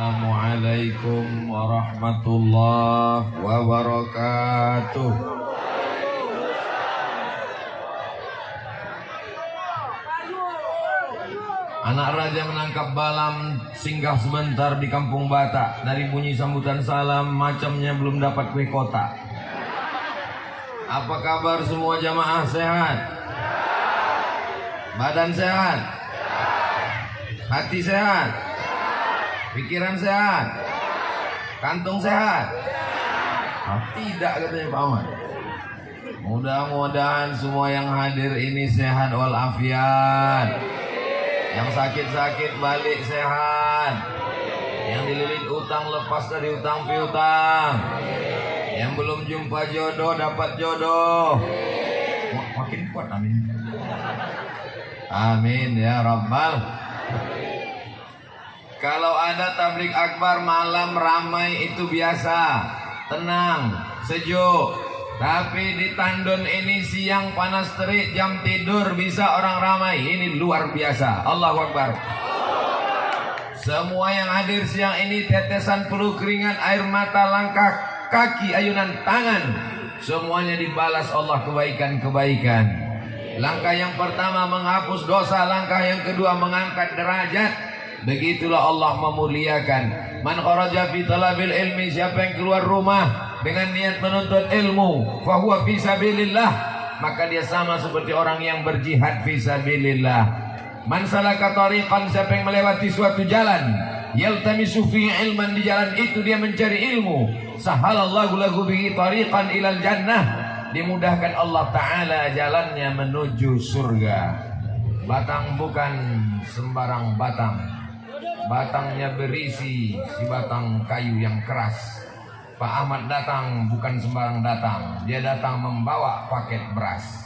Assalamualaikum warahmatullahi wabarakatuh. Anak raja menangkap balam, singgah sebentar di kampung Batak. Dari bunyi sambutan salam, macamnya belum dapat kue kotak. Apa kabar semua jamaah, sehat? Badan sehat? Hati sehat? Pikiran sehat? Kantung sehat? Tidak, katanya Pak Ahmad. Mudah-mudahan semua yang hadir ini sehat walafiat. Yang sakit-sakit balik sehat. Yang dililit utang lepas dari utang piutang. Yang belum jumpa jodoh dapat jodoh. Makin kuat, amin. Amin ya Rabbal. Kalau ada tablik akbar malam ramai itu biasa, tenang, sejuk. Tapi di Tandun ini siang panas terik, jam tidur bisa orang ramai. Ini luar biasa. Allahu Akbar. Semua yang hadir siang ini tetesan peluh keringat, air mata, langkah kaki, ayunan tangan, semuanya dibalas Allah kebaikan-kebaikan. Langkah yang pertama menghapus dosa, langkah yang kedua mengangkat derajat. Begitulah Allah memuliakan. Man kharaja fi talabil ilmi, siapa yang keluar rumah dengan niat menuntut ilmu, fahuwa fi sabilillah, maka dia sama seperti orang yang berjihad fi sabilillah. Man salaka tariqan, siapa yang melewati suatu jalan, yaltamisu fi ilman, di jalan itu dia mencari ilmu, sahalallahu lahu bihi tariqan ilal jannah, dimudahkan Allah Ta'ala jalannya menuju surga. Batang bukan sembarang batang. Batangnya berisi si batang kayu yang keras. Pak Ahmad datang bukan sembarang datang. Dia datang membawa paket beras.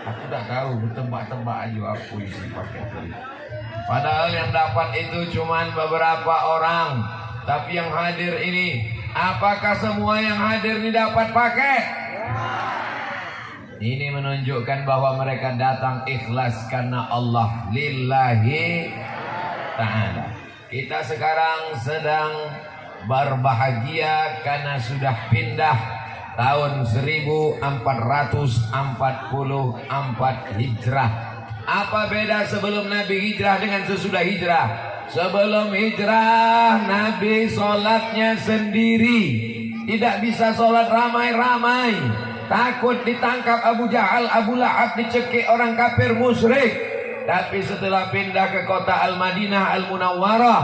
Aku tak tahu, bertebak-tebak aja aku isi paket itu. Padahal yang dapat itu cuman beberapa orang. Tapi yang hadir ini, apakah semua yang hadir ini dapat paket? Ini menunjukkan bahwa mereka datang ikhlas karena Allah, lillahi ta'ala. Kita sekarang sedang berbahagia karena sudah pindah tahun 1444 Hijrah. Apa beda sebelum Nabi hijrah dengan sesudah hijrah? Sebelum hijrah Nabi sholatnya sendiri, tidak bisa sholat ramai-ramai, takut ditangkap Abu Jahal, Abu Lahab, dicekik orang kafir musyrik. Tapi setelah pindah ke kota Al-Madinah Al-Munawwarah,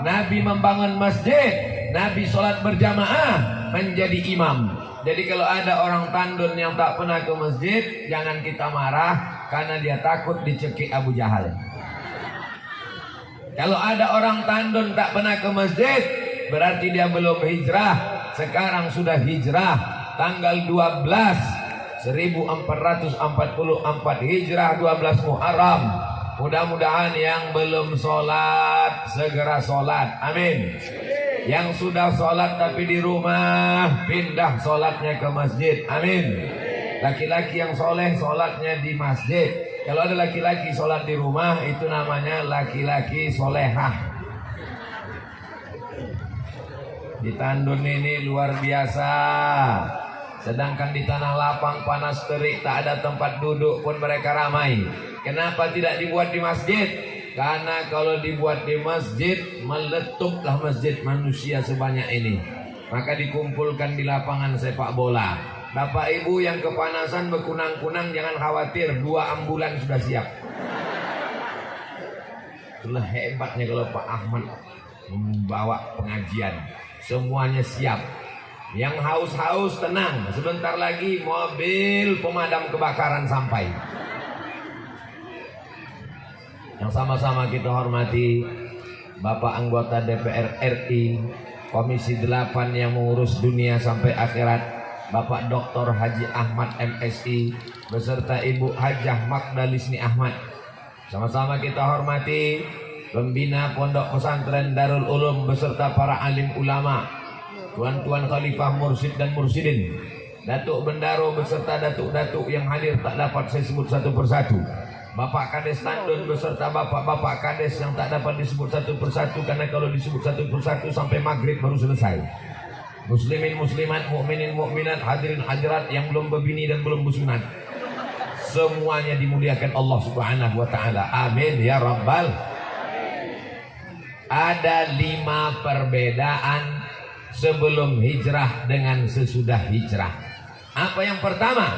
Nabi membangun masjid, Nabi sholat berjamaah, menjadi imam. Jadi kalau ada orang Tandun yang tak pernah ke masjid, jangan kita marah, karena dia takut dicekik Abu Jahal. Kalau ada orang Tandun tak pernah ke masjid, berarti dia belum hijrah. Sekarang sudah hijrah, tanggal 12 1444 Hijrah, 12 Muharram. Mudah-mudahan yang belum sholat segera sholat, amin. Yang sudah sholat tapi di rumah, pindah sholatnya ke masjid, amin. Laki-laki yang soleh sholatnya di masjid. Kalau ada laki-laki sholat di rumah, itu namanya laki-laki solehah. Di Tandun ini luar biasa. Sedangkan di tanah lapang panas terik, tak ada tempat duduk pun mereka ramai. Kenapa tidak dibuat di masjid? Karena kalau dibuat di masjid, meletuplah masjid manusia sebanyak ini. Maka dikumpulkan di lapangan sepak bola. Bapak ibu yang kepanasan berkunang-kunang, jangan khawatir, 2 ambulan sudah siap. Itulah hebatnya kalau Pak Ahmad membawa pengajian. Semuanya siap. Yang haus-haus tenang, sebentar lagi mobil pemadam kebakaran sampai. Yang sama-sama kita hormati Bapak anggota DPR RI Komisi 8 yang mengurus dunia sampai akhirat, Bapak Dr. Haji Ahmad MSI beserta Ibu Hajah Magdalisni Ahmad. Sama-sama kita hormati pembina Pondok Pesantren Darul Ulum beserta para alim ulama, tuan-tuan khalifah mursyid dan mursyidin, datuk bendaro beserta datuk-datuk yang hadir tak dapat saya sebut satu persatu. Bapak Kades Tandun beserta bapak-bapak Kades yang tak dapat disebut satu persatu, karena kalau disebut satu persatu sampai maghrib baru selesai. Muslimin muslimat, mukminin mukminat, hadirin hadirat yang belum berbini dan belum bersunat, semuanya dimuliakan Allah Subhanahu wa taala. Amin ya rabbal. Ada 5 perbedaan sebelum hijrah dengan sesudah hijrah. Apa yang pertama?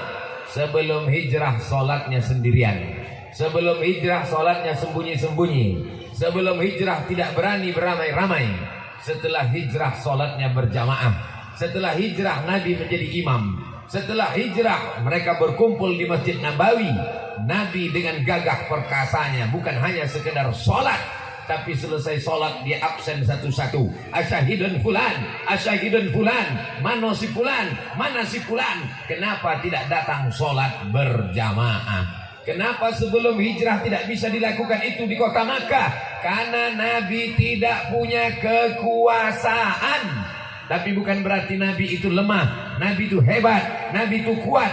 Sebelum hijrah sholatnya sendirian. Sebelum hijrah sholatnya sembunyi-sembunyi. Sebelum hijrah tidak berani beramai-ramai. Setelah hijrah sholatnya berjamaah. Setelah hijrah Nabi menjadi imam. Setelah hijrah mereka berkumpul di Masjid Nabawi. Nabi dengan gagah perkasanya bukan hanya sekedar sholat, tapi selesai sholat dia absen satu-satu. Asyahidun fulan, asyahidun fulan, mana si fulan, mana si fulan. Kenapa tidak datang sholat berjamaah? Kenapa sebelum hijrah tidak bisa dilakukan itu di kota Makkah? Karena Nabi tidak punya kekuasaan. Tapi bukan berarti Nabi itu lemah, Nabi itu hebat, Nabi itu kuat.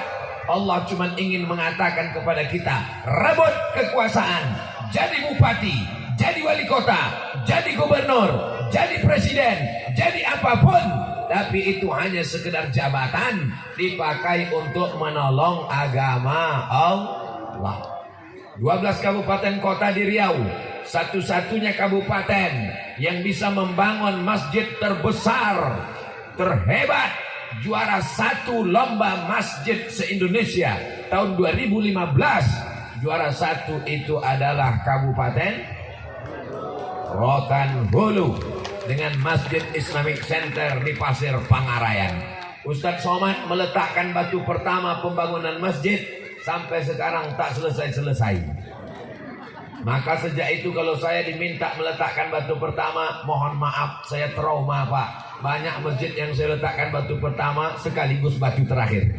Allah cuma ingin mengatakan kepada kita, rebut kekuasaan, jadi bupati, jadi wali kota, jadi gubernur, jadi presiden, jadi apapun. Tapi itu hanya sekedar jabatan, dipakai untuk menolong agama Allah. 12 kabupaten kota di Riau, satu-satunya kabupaten yang bisa membangun masjid terbesar, terhebat, juara 1 lomba masjid se-Indonesia tahun 2015. Juara 1 itu adalah Kabupaten Rokan Hulu dengan Masjid Islamic Center di Pasir Pangarayan. Ustadz Somad meletakkan batu pertama pembangunan masjid, sampai sekarang tak selesai-selesai. Maka sejak itu kalau saya diminta meletakkan batu pertama, mohon maaf, saya trauma Pak. Banyak masjid yang saya letakkan batu pertama sekaligus batu terakhir.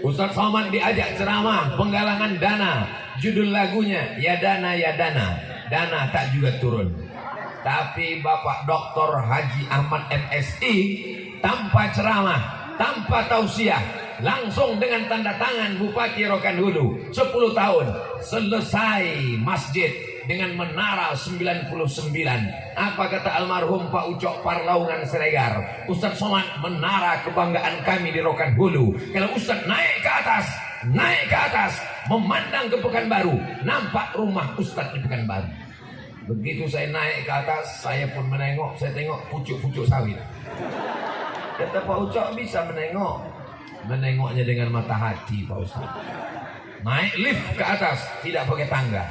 Ustadz Somad diajak ceramah penggalangan dana. Judul lagunya Ya Dana Ya Dana. Dana tak juga turun. Tapi Bapak Dr. Haji Ahmad MSI tanpa ceramah, tanpa tausiah, langsung dengan tanda tangan Bupati Rokan Hulu 10 tahun selesai masjid dengan menara 99. Apa kata almarhum Pak Ucok Parlaungan Siregar? Ustadz Somad, menara kebanggaan kami di Rokan Hulu. Kalau Ustadz naik ke atas, memandang ke Pekanbaru, nampak rumah Ustadz di Pekanbaru. Begitu saya naik ke atas, saya pun menengok, saya tengok pucuk-pucuk sawit. Kata Pak Ucok, bisa menengok. Menengoknya dengan mata hati Pak Ustadz. Naik lift ke atas, tidak pakai tangga.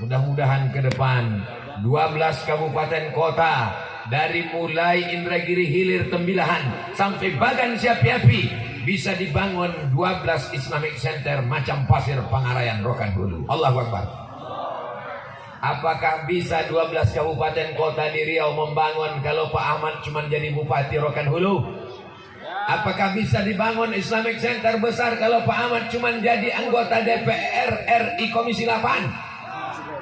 Mudah-mudahan ke depan 12 kabupaten kota, dari mulai Indragiri Hilir Tembilahan sampai Bagan Siapi-api, bisa dibangun 12 Islamic Center macam Pasir Pangarayan Rokan Hulu. Allahu Akbar. Apakah bisa 12 kabupaten kota di Riau membangun kalau Pak Ahmad cuma jadi Bupati Rokan Hulu? Apakah bisa dibangun Islamic Center besar kalau Pak Ahmad cuma jadi anggota DPR RI Komisi 8?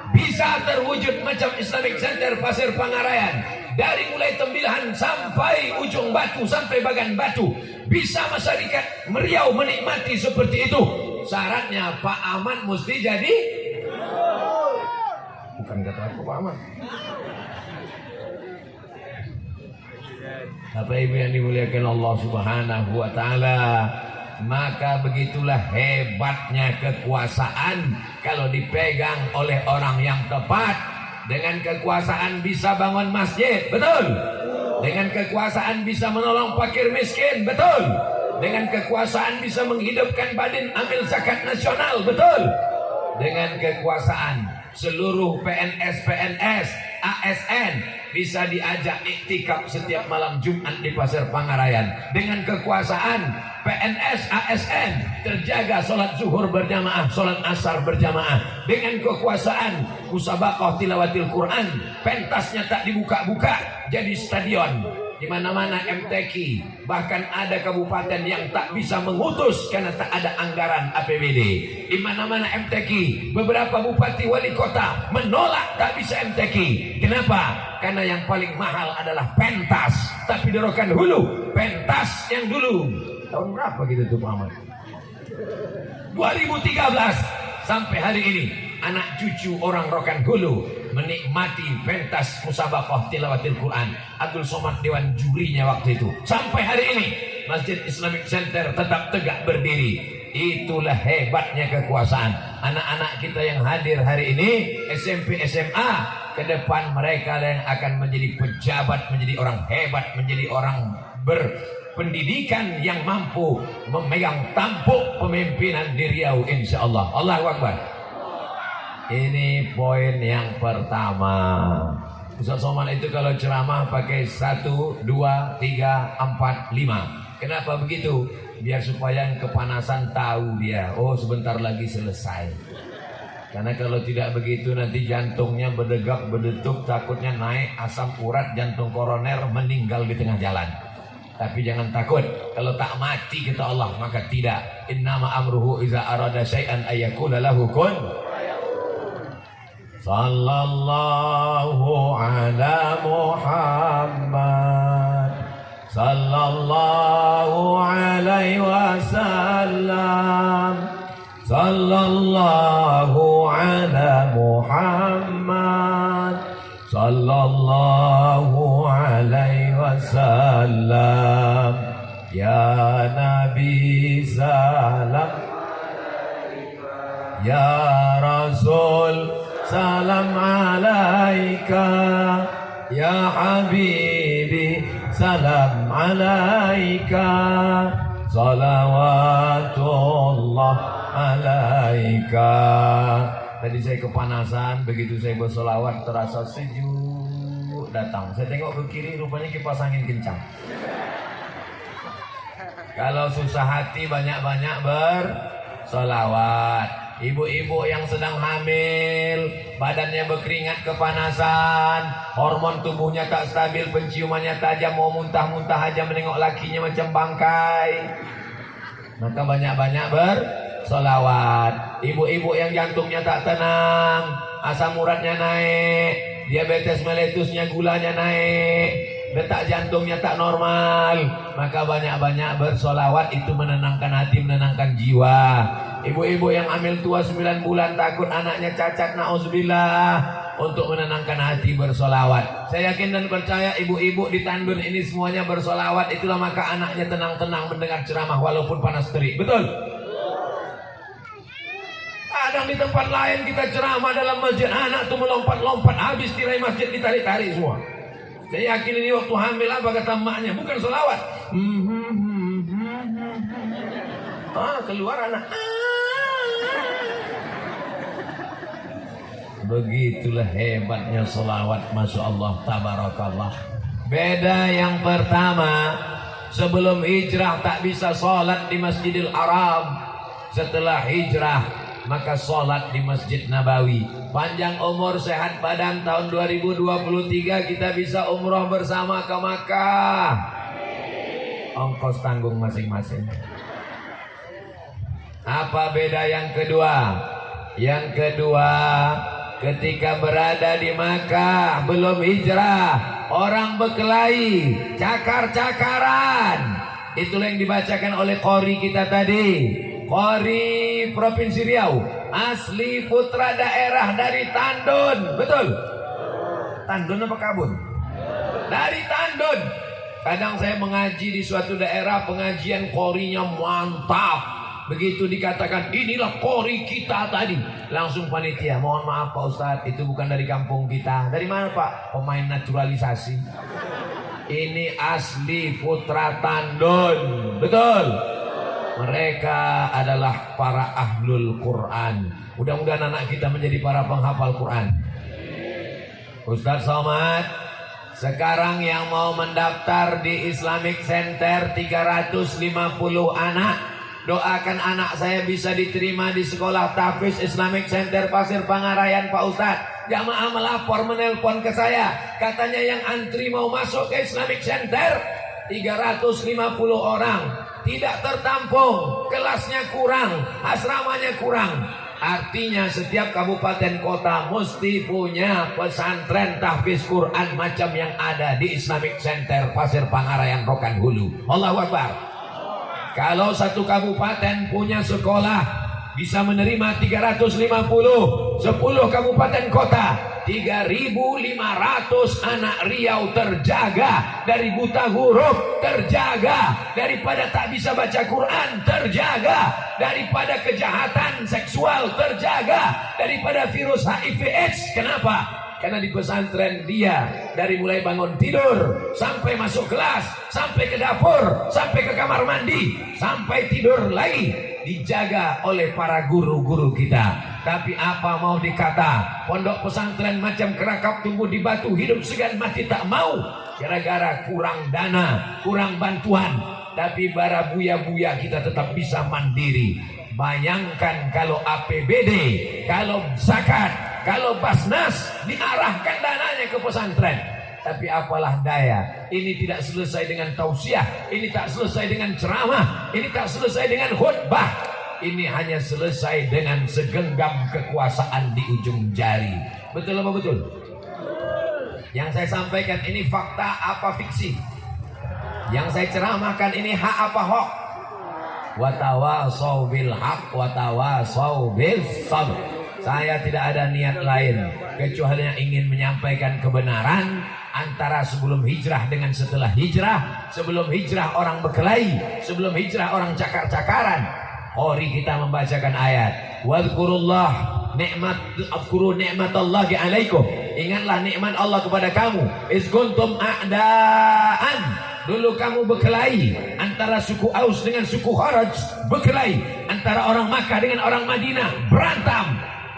Bisa terwujud macam Islamic Center Pasir Pangarayan, dari mulai Tembilahan sampai ujung Batu, sampai Bagan Batu. Bisa masyarakat Riau menikmati seperti itu. Syaratnya Pak Ahmad mesti jadi, bukan kata aku Pak Ahmad. Bapak Ibu yang dimuliakan Allah Subhanahu wa taala, maka begitulah hebatnya kekuasaan kalau dipegang oleh orang yang tepat. Dengan kekuasaan bisa bangun masjid, betul. Dengan kekuasaan bisa menolong fakir miskin, betul. Dengan kekuasaan bisa menghidupkan Badan Amil Zakat Nasional, betul. Dengan kekuasaan seluruh PNS, ASN bisa diajak iktikaf setiap malam Jumat di Pasir Pangarayan. Dengan kekuasaan PNS, ASN terjaga sholat zuhur berjamaah, sholat asar berjamaah. Dengan kekuasaan musabaqah tilawatil Quran, pentasnya tak dibuka-buka, jadi stadion. Di mana-mana MTQ, bahkan ada kabupaten yang tak bisa mengutus karena tak ada anggaran APBD. Di mana-mana MTQ, beberapa bupati wali kota menolak tak bisa MTQ. Kenapa? Karena yang paling mahal adalah pentas. Tapi di Rokan Hulu, pentas yang dulu tahun berapa gitu tuh Pak Ahmad? 2013 sampai hari ini anak cucu orang Rokan Hulu menikmati pentas musabaqah tilawatil Quran. Abdul Somad dewan jurinya waktu itu. Sampai hari ini Masjid Islamic Center tetap tegak berdiri. Itulah hebatnya kekuasaan. Anak-anak kita yang hadir hari ini SMP SMA, ke depan mereka yang akan menjadi pejabat, menjadi orang hebat, menjadi orang berpendidikan yang mampu memegang tampuk pemimpinan di Riau insyaallah. Allahu Akbar. Ini poin yang pertama. Ustaz Somad itu kalau ceramah pakai 1, 2, 3, 4, 5. Kenapa begitu? Biar supaya yang kepanasan tahu dia, oh sebentar lagi selesai. Karena kalau tidak begitu nanti jantungnya berdegap berdetuk, takutnya naik asam urat, jantung koroner, meninggal di tengah jalan. Tapi jangan takut, kalau tak mati kata Allah maka tidak. Innama amruhu iza arada syai'an ayyakula lahu kun. Sallallahu ala Muhammad, sallallahu alaihi wasallam, sallallahu ala Muhammad, sallallahu alaihi wasallam. Ya Nabi salam, ya Rasul salam alaika, ya Habibi salam alaika, salawatullah alaika. Tadi saya kepanasan, begitu saya bersolawat terasa sejuk datang. Saya tengok ke kiri, rupanya kipas angin kencang. Kalau susah hati banyak-banyak bersolawat. Ibu-ibu yang sedang hamil, badannya berkeringat kepanasan, hormon tubuhnya tak stabil, penciumannya tajam, mau muntah-muntah aja menengok lakinya macam bangkai. Maka banyak-banyak bersolawat. Ibu-ibu yang jantungnya tak tenang, asam uratnya naik, diabetes meletusnya, gulanya naik, detak jantungnya tak normal, maka banyak-banyak bersolawat. Itu menenangkan hati, menenangkan jiwa. Ibu-ibu yang hamil tua 9 bulan takut anaknya cacat, na'udzubillah, untuk menenangkan hati bersolawat. Saya yakin dan percaya ibu-ibu di Tandun ini semuanya bersolawat. Itulah maka anaknya tenang-tenang mendengar ceramah walaupun panas terik. Betul? Kadang di tempat lain kita ceramah dalam masjid, anak tuh melompat-lompat, habis tirai masjid ditarik-tarik semua. Saya yakin ini waktu hamil apa kata emaknya, bukan solawat. Keluar anak. Begitulah hebatnya solawat, masya Allah, tabarakallah. Beda yang pertama, sebelum hijrah tak bisa sholat di Masjidil Haram. Setelah hijrah maka sholat di Masjid Nabawi. Panjang umur sehat badan, tahun 2023 kita bisa umroh bersama ke Makkah. Ongkos tanggung masing-masing. Apa beda yang kedua? Yang kedua, ketika berada di Makkah belum hijrah, orang berkelahi, cakar-cakaran. Itulah yang dibacakan oleh qori kita tadi, qori Provinsi Riau, asli putra daerah dari Tandun. Betul? Tandun apa Kabun? Dari Tandun. Kadang saya mengaji di suatu daerah, pengajian qorinya mantap. Begitu dikatakan inilah qori kita tadi, langsung panitia, mohon maaf Pak Ustadz, itu bukan dari kampung kita. Dari mana Pak? Pemain naturalisasi. Ini asli putra Tandun. Betul? Mereka adalah para ahlul Quran. Mudah-mudahan anak kita menjadi para penghafal Quran. Ustadz Somad, sekarang yang mau mendaftar di Islamic Center 350 anak, doakan anak saya bisa diterima di sekolah Tahfiz Islamic Center Pasir Pangarayan Pak Ustadz. Jamaah melapor, menelpon ke saya, katanya yang antri mau masuk ke Islamic Center 350 orang, tidak tertampung, kelasnya kurang, asramanya kurang. Artinya setiap kabupaten kota mesti punya pesantren tahfiz Quran macam yang ada di Islamic Center Pasir Pangarayan Rokan Hulu. Allahu Akbar. Kalau satu kabupaten punya sekolah bisa menerima 350, 10 kabupaten kota, 3.500 anak Riau terjaga dari buta huruf, terjaga daripada tak bisa baca Quran, terjaga daripada kejahatan seksual, terjaga daripada virus HIV/AIDS. Kenapa? Karena di pesantren dia dari mulai bangun tidur sampai masuk kelas, sampai ke dapur, sampai ke kamar mandi, sampai tidur lagi dijaga oleh para guru-guru kita. Tapi apa mau dikata, pondok pesantren macam kerakap tumbuh di batu, hidup segan mati tak mau, gara-gara kurang dana, kurang bantuan. Tapi para buya-buya kita tetap bisa mandiri. Bayangkan kalau APBD, kalau zakat, kalau Basnas diarahkan dananya ke pesantren. Tapi apalah daya, ini tidak selesai dengan tausiah, ini tak selesai dengan ceramah, ini tak selesai dengan khutbah. Ini hanya selesai dengan segenggam kekuasaan di ujung jari. Betul apa betul? Yang saya sampaikan ini fakta apa fiksi? Yang saya ceramahkan ini hak apa hoax? Watawasau bil haq watawasau bis sabr. Saya tidak ada niat lain kecuali yang ingin menyampaikan kebenaran antara sebelum hijrah dengan setelah hijrah. Sebelum hijrah orang berkelahi, sebelum hijrah orang cakar-cakaran. Mari kita membacakan ayat. Wadhkurullah afkuru ni'matallahi alaikum. Ingatlah nikmat Allah kepada kamu. Iz kuntum a'daan. Dulu kamu berkelahi antara suku Aus dengan suku Kharaj, berkelahi antara orang Makkah dengan orang Madinah, berantem.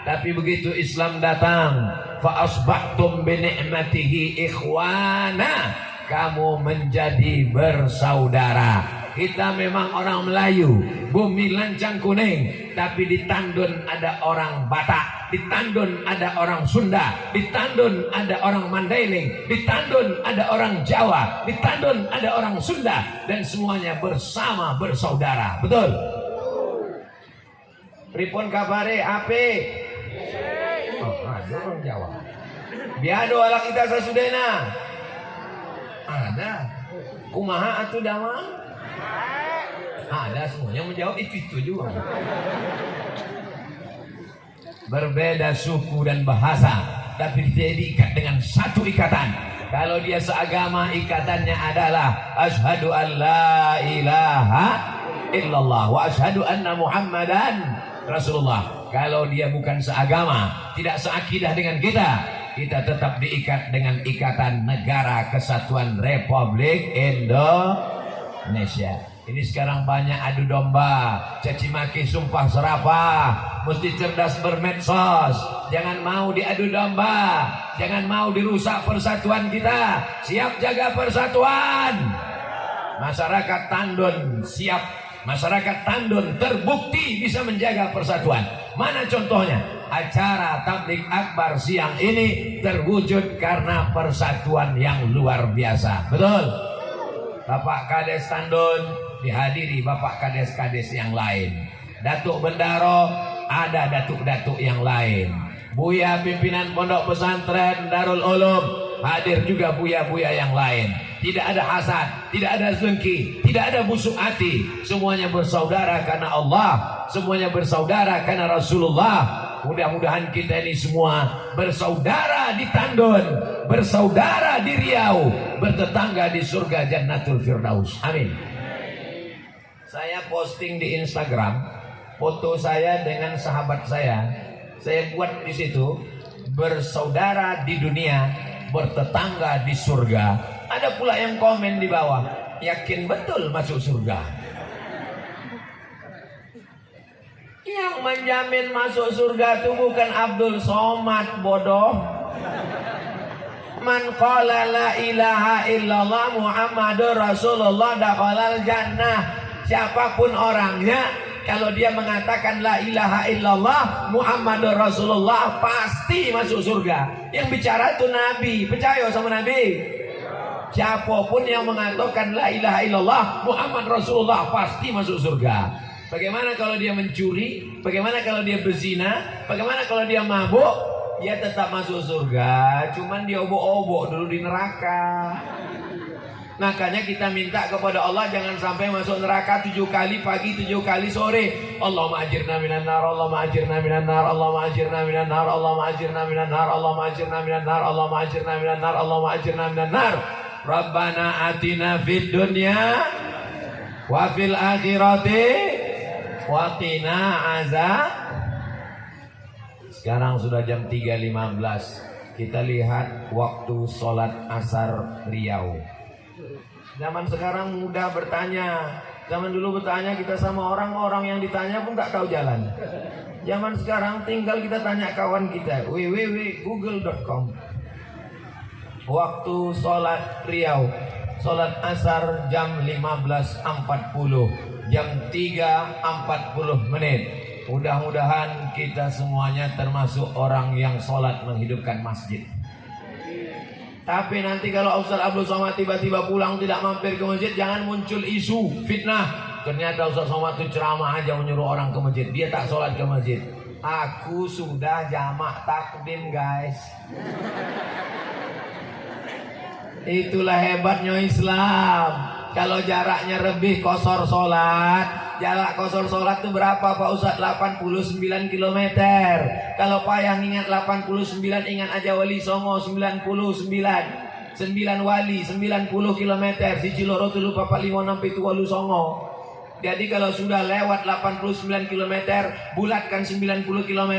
Tapi begitu Islam datang, fa asbahtum bi ni'matihi ikhwana, kamu menjadi bersaudara. Kita memang orang Melayu, bumi lancang kuning, tapi di Tandun ada orang Batak, di Tandun ada orang Sunda, di Tandun ada orang Mandailing, di Tandun ada orang Jawa, di Tandun ada orang Sunda, dan semuanya bersama bersaudara. Betul? Pripun kabare ape? Oh, ada orang Jawa. Biado ala kita sasudena. Ada. Kumaha atuh damang? Ada, semuanya menjawab itu juga. Berbeda suku dan bahasa, tapi dia diikat dengan satu ikatan. Kalau dia seagama, ikatannya adalah asyhadu an la ilaha illallah wa asyhadu anna muhammadan rasulullah. Kalau dia bukan seagama, tidak seakidah dengan kita, kita tetap diikat dengan ikatan Negara Kesatuan Republik Indonesia. Ini sekarang banyak adu domba, caci maki, sumpah serapah. Mesti cerdas bermedsos. Jangan mau diadu domba, jangan mau dirusak persatuan kita. Siap jaga persatuan. Masyarakat Tandun siap. Masyarakat Tandun terbukti bisa menjaga persatuan. Mana contohnya? Acara tabligh akbar siang ini terwujud karena persatuan yang luar biasa. Betul? Bapak Kades Tandun dihadiri Bapak Kades-Kades yang lain. Datuk Bendaro ada datuk-datuk yang lain. Buya pimpinan pondok pesantren Darul Ulum hadir juga buya-buya yang lain. Tidak ada hasad, tidak ada dengki, tidak ada busuk hati. Semuanya bersaudara karena Allah, semuanya bersaudara karena Rasulullah. Mudah-mudahan kita ini semua bersaudara di Tandun, bersaudara di Riau, bertetangga di surga Jannatul Firdaus. Amin. Saya posting di Instagram foto saya dengan sahabat saya. Saya buat di situ, bersaudara di dunia, bertetangga di surga. Ada pula yang komen di bawah, yakin betul masuk surga. Yang menjamin masuk surga itu bukan Abdul Somad, bodoh. Man qala la ilaha illallah Muhammadur Rasulullah dakhalal jannah. Siapapun orangnya, kalau dia mengatakan la ilaha illallah Muhammadur Rasulullah, pasti masuk surga. Yang bicara itu Nabi. Percaya sama Nabi? Siapapun yang mengatakan la ilaha illallah Muhammad Rasulullah, pasti masuk surga. Bagaimana kalau dia mencuri? Bagaimana kalau dia berzina? Bagaimana kalau dia mabuk? Dia tetap masuk surga, cuman dia obok-obok dulu di neraka. Makanya kita minta kepada Allah jangan sampai masuk neraka 7 kali pagi, 7 kali sore. Allahumma ajirna minan nar, Allahumma ajirna minan nar, Allahumma ajirna minan nar, Allahumma ajirna minan nar, Allahumma ajirna minan nar, Allahumma ajirna minan nar, Allahumma ajirna minan nar. Rabbana atina fid dunya wa fil akhirati wa qina azab. Sekarang sudah jam 3.15. Kita lihat waktu sholat asar Riau. Zaman sekarang mudah bertanya. Zaman dulu bertanya kita sama orang yang ditanya pun tak tahu jalan. Zaman sekarang tinggal kita tanya kawan kita. www.google.com. Waktu sholat Riau, sholat asar jam 15.40, jam 3.40 menit. Mudah-mudahan kita semuanya termasuk orang yang sholat menghidupkan masjid. Tapi nanti kalau Ustaz Abdul Somad tiba-tiba pulang tidak mampir ke masjid, jangan muncul isu fitnah. Ternyata Ustaz Somad itu ceramah aja menyuruh orang ke masjid, dia tak sholat ke masjid. Aku sudah jamak takdim guys. Itulah hebatnya Islam. Kalau jaraknya lebih kosor sholat. Jarak kosor sholat itu berapa Pak Ustaz? 89 km. Kalau payah ingat 89, ingat aja Wali Songo 99. 9 wali 90 km. Si Ciloro tulu Papa 56 itu Walu Songo. Jadi kalau sudah lewat 89 km, bulatkan 90 km,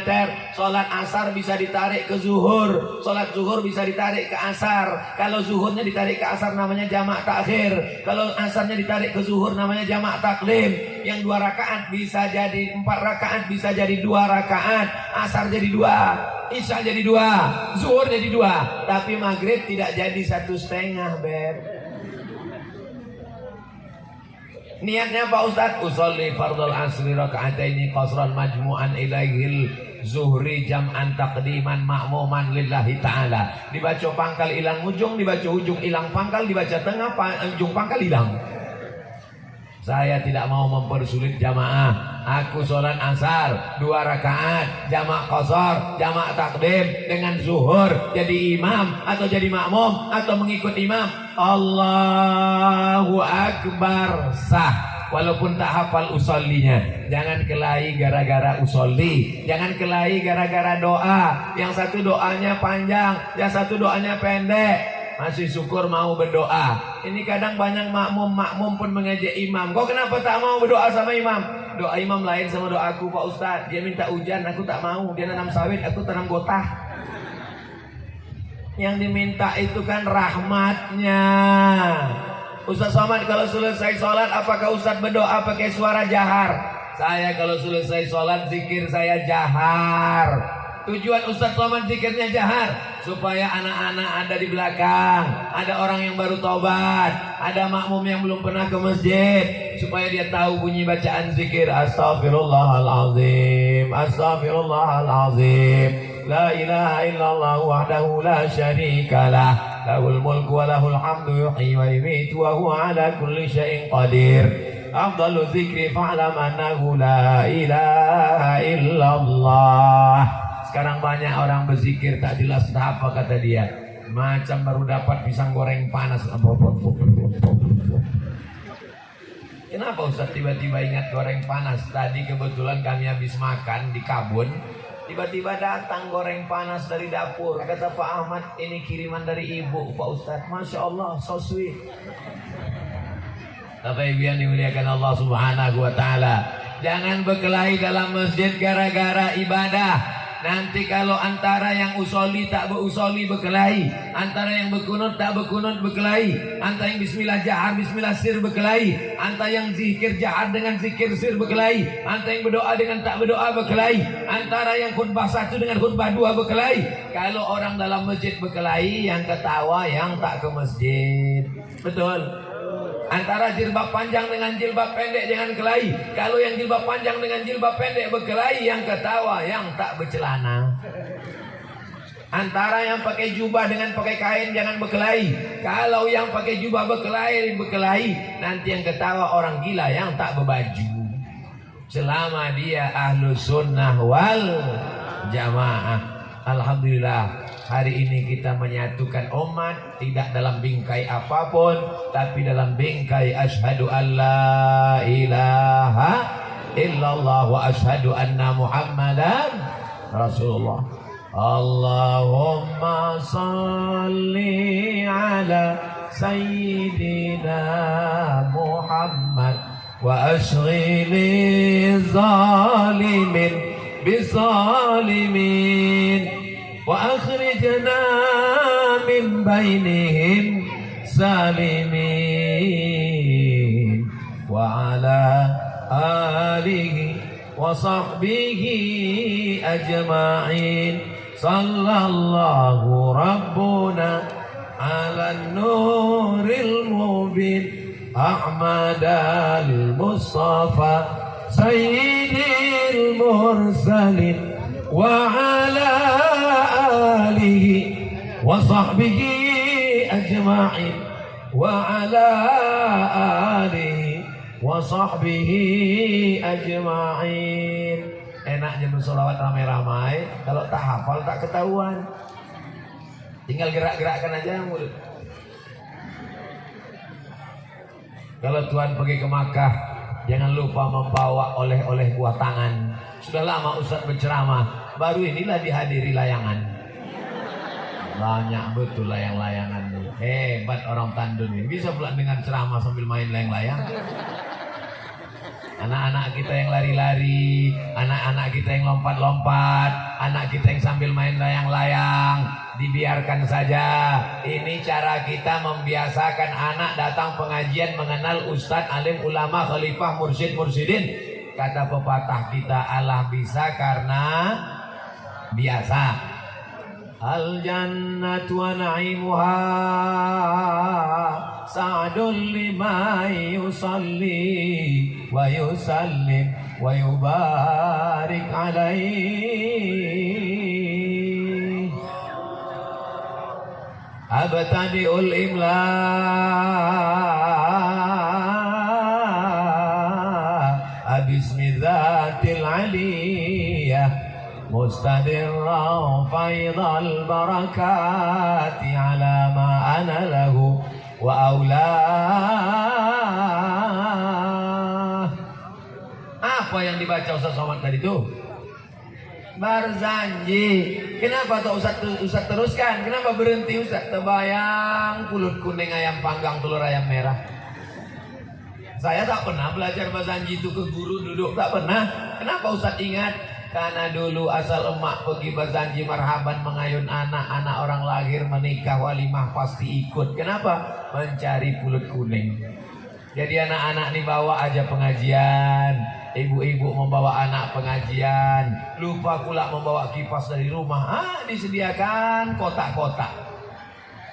sholat asar bisa ditarik ke zuhur, sholat zuhur bisa ditarik ke asar. Kalau zuhurnya ditarik ke asar namanya jamak takhir, kalau asarnya ditarik ke zuhur namanya jamak takdim. Yang 2 rakaat bisa jadi 4 rakaat, bisa jadi 2 rakaat, asar jadi 2, isya jadi 2, zuhur jadi 2. Tapi maghrib tidak jadi 1,5 Beb. Niatnya Pak Ustaz, usolli fardul asri raka'ataini qasran majmu'an ilaihil zuhri jam'an taqdiman ma'muman lillahi ta'ala. Dibaca pangkal hilang ujung, dibaca ujung hilang pangkal, dibaca tengah ujung pangkal hilang. Saya tidak mau mempersulit jamaah. Aku sholat asar 2 rakaat, jamak qasar, jamak takdim dengan zuhur. Jadi imam atau jadi makmum atau mengikut imam. Allahu Akbar sah. Walaupun tak hafal usollinya. Jangan kelahi gara-gara usolli. Jangan kelahi gara-gara doa. Yang satu doanya panjang, yang satu doanya pendek. Masih syukur mau berdoa. Ini kadang banyak makmum pun mengejek imam. Kau kenapa tak mau berdoa sama imam? Doa imam lain sama doaku Pak Ustaz. Dia minta hujan, aku tak mau. Dia nanam sawit, aku tanam gotah. Yang diminta itu kan rahmatnya. Ustaz Somad kalau selesai sholat, apakah Ustaz berdoa pakai suara jahar? Saya kalau selesai sholat zikir saya jahar. Tujuan Ustaz Somad zikirnya jahar supaya anak-anak ada di belakang, ada orang yang baru taubat, ada makmum yang belum pernah ke masjid, supaya dia tahu bunyi bacaan zikir. Astaghfirullahalazim, astaghfirullahalazim, la ilaha illallah wahdahu la syarikalah, lahul mulku wa lahul hamdu yuhyi wa yumiitu wa huwa ala kulli syai'in qadir. Afdalu dzikri fa'lam annahu la ilaha illallah. Sekarang banyak orang berzikir tak jelas apa kata dia. Macam baru dapat pisang goreng panas. Kenapa Ustaz tiba-tiba ingat goreng panas? Tadi kebetulan kami habis makan di Kabun. Tiba-tiba datang goreng panas dari dapur. Kata Pak Ahmad, ini kiriman dari ibu Pak Ustaz. Masya Allah, so sweet. Bapak Ibu yang dimuliakan Allah Subhanahu wa Ta'ala, jangan berkelahi dalam masjid gara-gara ibadah. Nanti kalau antara yang usoli tak berusoli berkelahi, antara yang berkunut tak berkunut berkelahi, antara yang bismillah jahar bismillah sir berkelahi, antara yang zikir jahar dengan zikir sir berkelahi, antara yang berdoa dengan tak berdoa berkelahi, antara yang khutbah 1 dengan khutbah 2 berkelahi. Kalau orang dalam masjid berkelahi, yang ketawa yang tak ke masjid. Betul? Antara jilbab panjang dengan jilbab pendek jangan kelahi. Kalau yang jilbab panjang dengan jilbab pendek berkelahi, yang ketawa yang tak bercelana. Antara yang pakai jubah dengan pakai kain jangan berkelahi. Kalau yang pakai jubah berkelahi, nanti yang ketawa orang gila yang tak berbaju. Selama dia ahlus sunnah wal jamaah. Alhamdulillah, Hari ini kita menyatukan umat tidak dalam bingkai apapun, tapi dalam bingkai asyhadu alla ilaha illallah wa asyhadu anna Muhammadan Rasulullah. Allahumma salli ala sayyidina Muhammad wa ashghili zalimin bizalimin wa akhrijna min bainihim salimin wa ala alihi wa sahbihi ajma'in sallallahu rabbuna ala nuril mubin Ahmad al-Mustafa sayyidil mursalin wa ala alihi wa sahbihi ajma'in wa ala alihi wa sahbihi ajma'in. Enaknya bersolawat ramai-ramai, kalau tak hafal tak ketahuan, tinggal gerak-gerakkan aja mulut. Kalau Tuhan pergi ke Makkah, jangan lupa membawa oleh-oleh buah tangan. Sudah lama Ustaz berceramah, baru inilah dihadiri layangan. Banyak betul layang-layangan nih. Hebat orang Tandun ini, bisa pula dengan ceramah sambil main layang-layang. Anak-anak kita yang lari-lari, anak-anak kita yang lompat-lompat, anak kita yang sambil main layang-layang, dibiarkan saja. Ini cara kita membiasakan anak datang pengajian mengenal Ustadz, alim, ulama, khalifah, mursyid, mursyidin. Kata pepatah kita, Allah bisa karena biasa. Al jannatu wa na'imuha sa'dun liman yusalli wa yusallim wa yubarik alaihi. Abtadi'ul imla bismi dzatil aliyah mustadirran faidal barakati ala ma ana lahu wa aulah. Apa yang dibaca Ustaz Somad tadi itu? Berjanji. Kenapa tuh Ustaz teruskan? Kenapa berhenti Ustaz? Terbayang pulut kuning ayam panggang telur ayam merah. Saya tak pernah belajar berjanji itu ke guru duduk, tak pernah. Kenapa Ustaz ingat? Karena dulu asal emak pergi berjanji marhaban mengayun anak orang lahir menikah walimah pasti ikut. Kenapa? Mencari pulut kuning. Jadi anak-anak nih bawa aja pengajian, ibu-ibu membawa anak pengajian, lupa pula membawa kipas dari rumah. Disediakan kotak-kotak.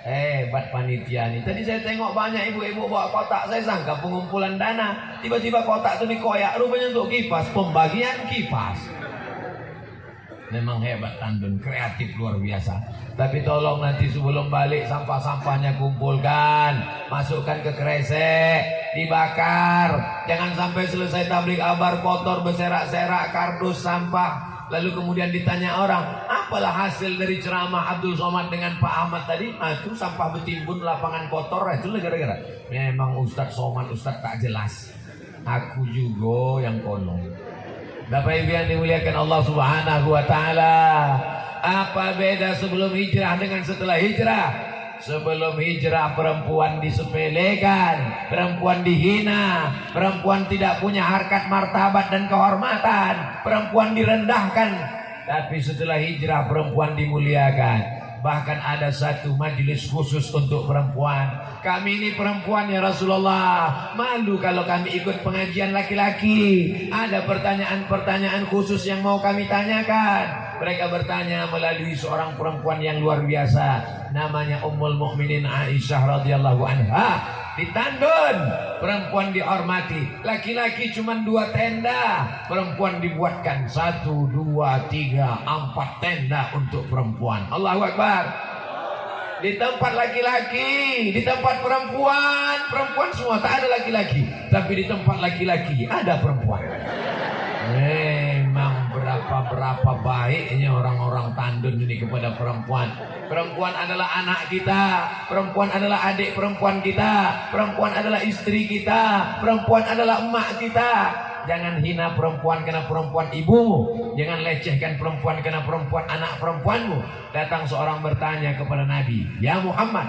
Hebat panitia nih. Tadi saya tengok banyak ibu-ibu bawa kotak. Saya sangka pengumpulan dana. Tiba-tiba kotak itu dikoyak. Rupanya untuk kipas. Pembagian kipas. Memang hebat Tandun. Kreatif luar biasa. Tapi tolong nanti sebelum balik sampah-sampahnya kumpulkan. Masukkan ke kresek. Dibakar. Jangan sampai selesai tabligh akbar kotor berserak-serak kardus sampah. Lalu kemudian ditanya orang, apalah hasil dari ceramah Abdul Somad dengan Pak Ahmad tadi? Itu sampah bertimbun lapangan kotor. Itu gara-gara memang Ustadz Somad, Ustadz tak jelas. Aku juga yang konon. Bapak Ibu yang dimuliakan Allah Subhanahu wa Ta'ala, apa beda sebelum hijrah dengan setelah hijrah? Sebelum hijrah perempuan disepelekan, perempuan dihina, perempuan tidak punya harkat martabat dan kehormatan, perempuan direndahkan. Tapi setelah hijrah perempuan dimuliakan. Bahkan ada satu majelis khusus untuk perempuan. Kami ini perempuan ya Rasulullah, malu kalau kami ikut pengajian laki-laki. Ada pertanyaan-pertanyaan khusus yang mau kami tanyakan. Mereka bertanya melalui seorang perempuan yang luar biasa, namanya Ummul Mukminin Aisyah radhiyallahu anha. Di Tandun perempuan dihormati, laki-laki cuma 2 tenda, perempuan dibuatkan 1, 2, 3, 4 tenda untuk perempuan. Allahu Akbar. Di tempat laki-laki, di tempat perempuan, perempuan semua, tak ada laki-laki. Tapi di tempat laki-laki ada perempuan. Memang berapa Berapa baiknya orang-orang tandun ini kepada perempuan. Perempuan adalah anak kita, perempuan adalah adik perempuan kita, perempuan adalah istri kita, perempuan adalah emak kita. Jangan hina perempuan karena perempuan ibumu, jangan lecehkan perempuan karena perempuan anak perempuanmu. Datang seorang bertanya kepada Nabi, "Ya Muhammad,"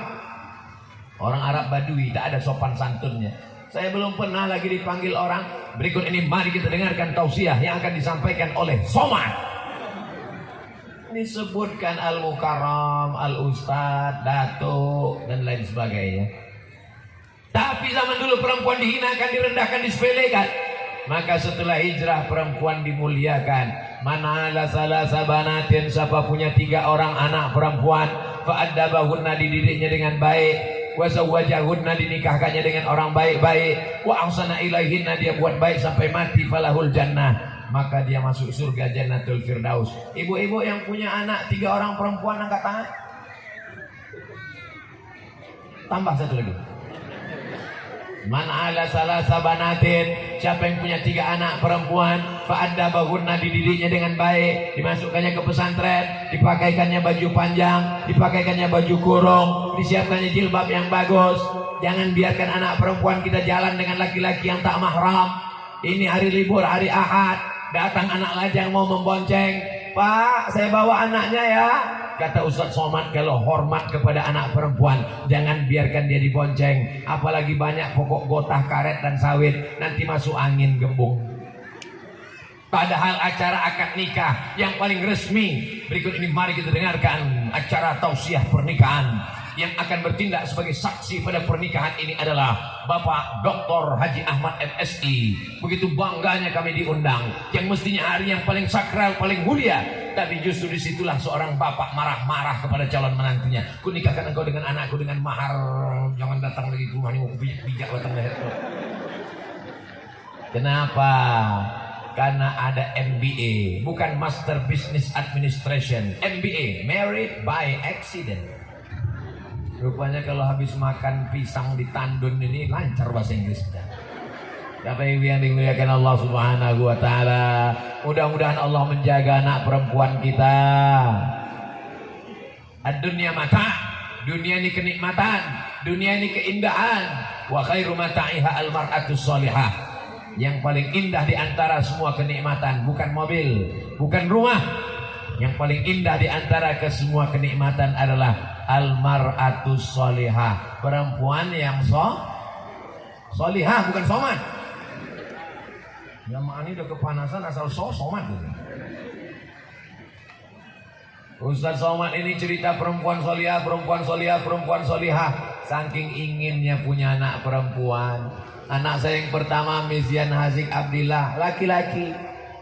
orang Arab Badui, tak ada sopan santunnya. "Saya belum pernah lagi dipanggil orang. Berikut ini mari kita dengarkan tausiah yang akan disampaikan oleh Somad." Disebutkan Al-Mukarram, Al-Ustad, Datuk, dan lain sebagainya. Tapi zaman dulu perempuan dihinakan, direndahkan, disepelekan. Maka setelah hijrah perempuan dimuliakan. Mana ala salasa banatin, siapa punya 3 orang anak perempuan, fa'addabahunna, dididiknya dengan baik, wa zawwajahunna, dinikahkannya dengan orang baik-baik, wa ahsana ilaihinna, dia buat baik sampai mati, falahul jannah, maka dia masuk surga Jannatul Firdaus. Ibu-ibu yang punya anak 3 orang perempuan angkat tangan. Tambah satu lagi. Man ala salasa banatin, siapa yang punya 3 anak perempuan, fa'addabahunna, dididiknya dengan baik, dimasukkannya ke pesantren, dipakaikannya baju panjang, dipakaikannya baju kurung, disiapkannya jilbab yang bagus. Jangan biarkan anak perempuan kita jalan dengan laki-laki yang tak mahram. Ini hari libur, hari Ahad, datang anak lajang mau membonceng. "Pak, saya bawa anaknya ya." Kata Ustadz Somad, kalau hormat kepada anak perempuan, jangan biarkan dia dibonceng. Apalagi banyak pokok gotah, karet, dan sawit, nanti masuk angin gembung. Padahal acara akad nikah yang paling resmi, berikut ini mari kita dengarkan acara tausiah pernikahan. Yang akan bertindak sebagai saksi pada pernikahan ini adalah Bapak Dr. Haji Ahmad MSI. Begitu bangganya kami diundang, yang mestinya hari yang paling sakral, paling mulia, tapi justru disitulah seorang bapak marah-marah kepada calon menantunya. "Ku nikahkan engkau dengan anakku dengan mahar, jangan datang lagi ke rumah ini, mau bijak batang leher." Kenapa? Karena ada MBA, bukan Master Business Administration. MBA, Married by Accident. Rupanya kalau habis makan pisang di tandun ini lancar bahasa Inggrisnya. Bapak Ibu yang dimuliakan Allah Subhanahu wa taala, mudah-mudahan Allah menjaga anak perempuan kita. Ad-dunya mata, dunia ini kenikmatan, dunia ini keindahan. Wa khairu mata'iha al-mar'atu sholihah. Yang paling indah di antara semua kenikmatan bukan mobil, bukan rumah. Yang paling indah di antara kesemua kenikmatan adalah al-mar'atu sholihah, perempuan yang sholihah, bukan somat. Jamaah ini udah kepanasan asal somat. Ustaz Somad ini cerita perempuan sholihah, perempuan sholihah, perempuan sholihah. Saking inginnya punya anak perempuan. Anak saya yang pertama Mizian Hazik Abdillah, laki-laki.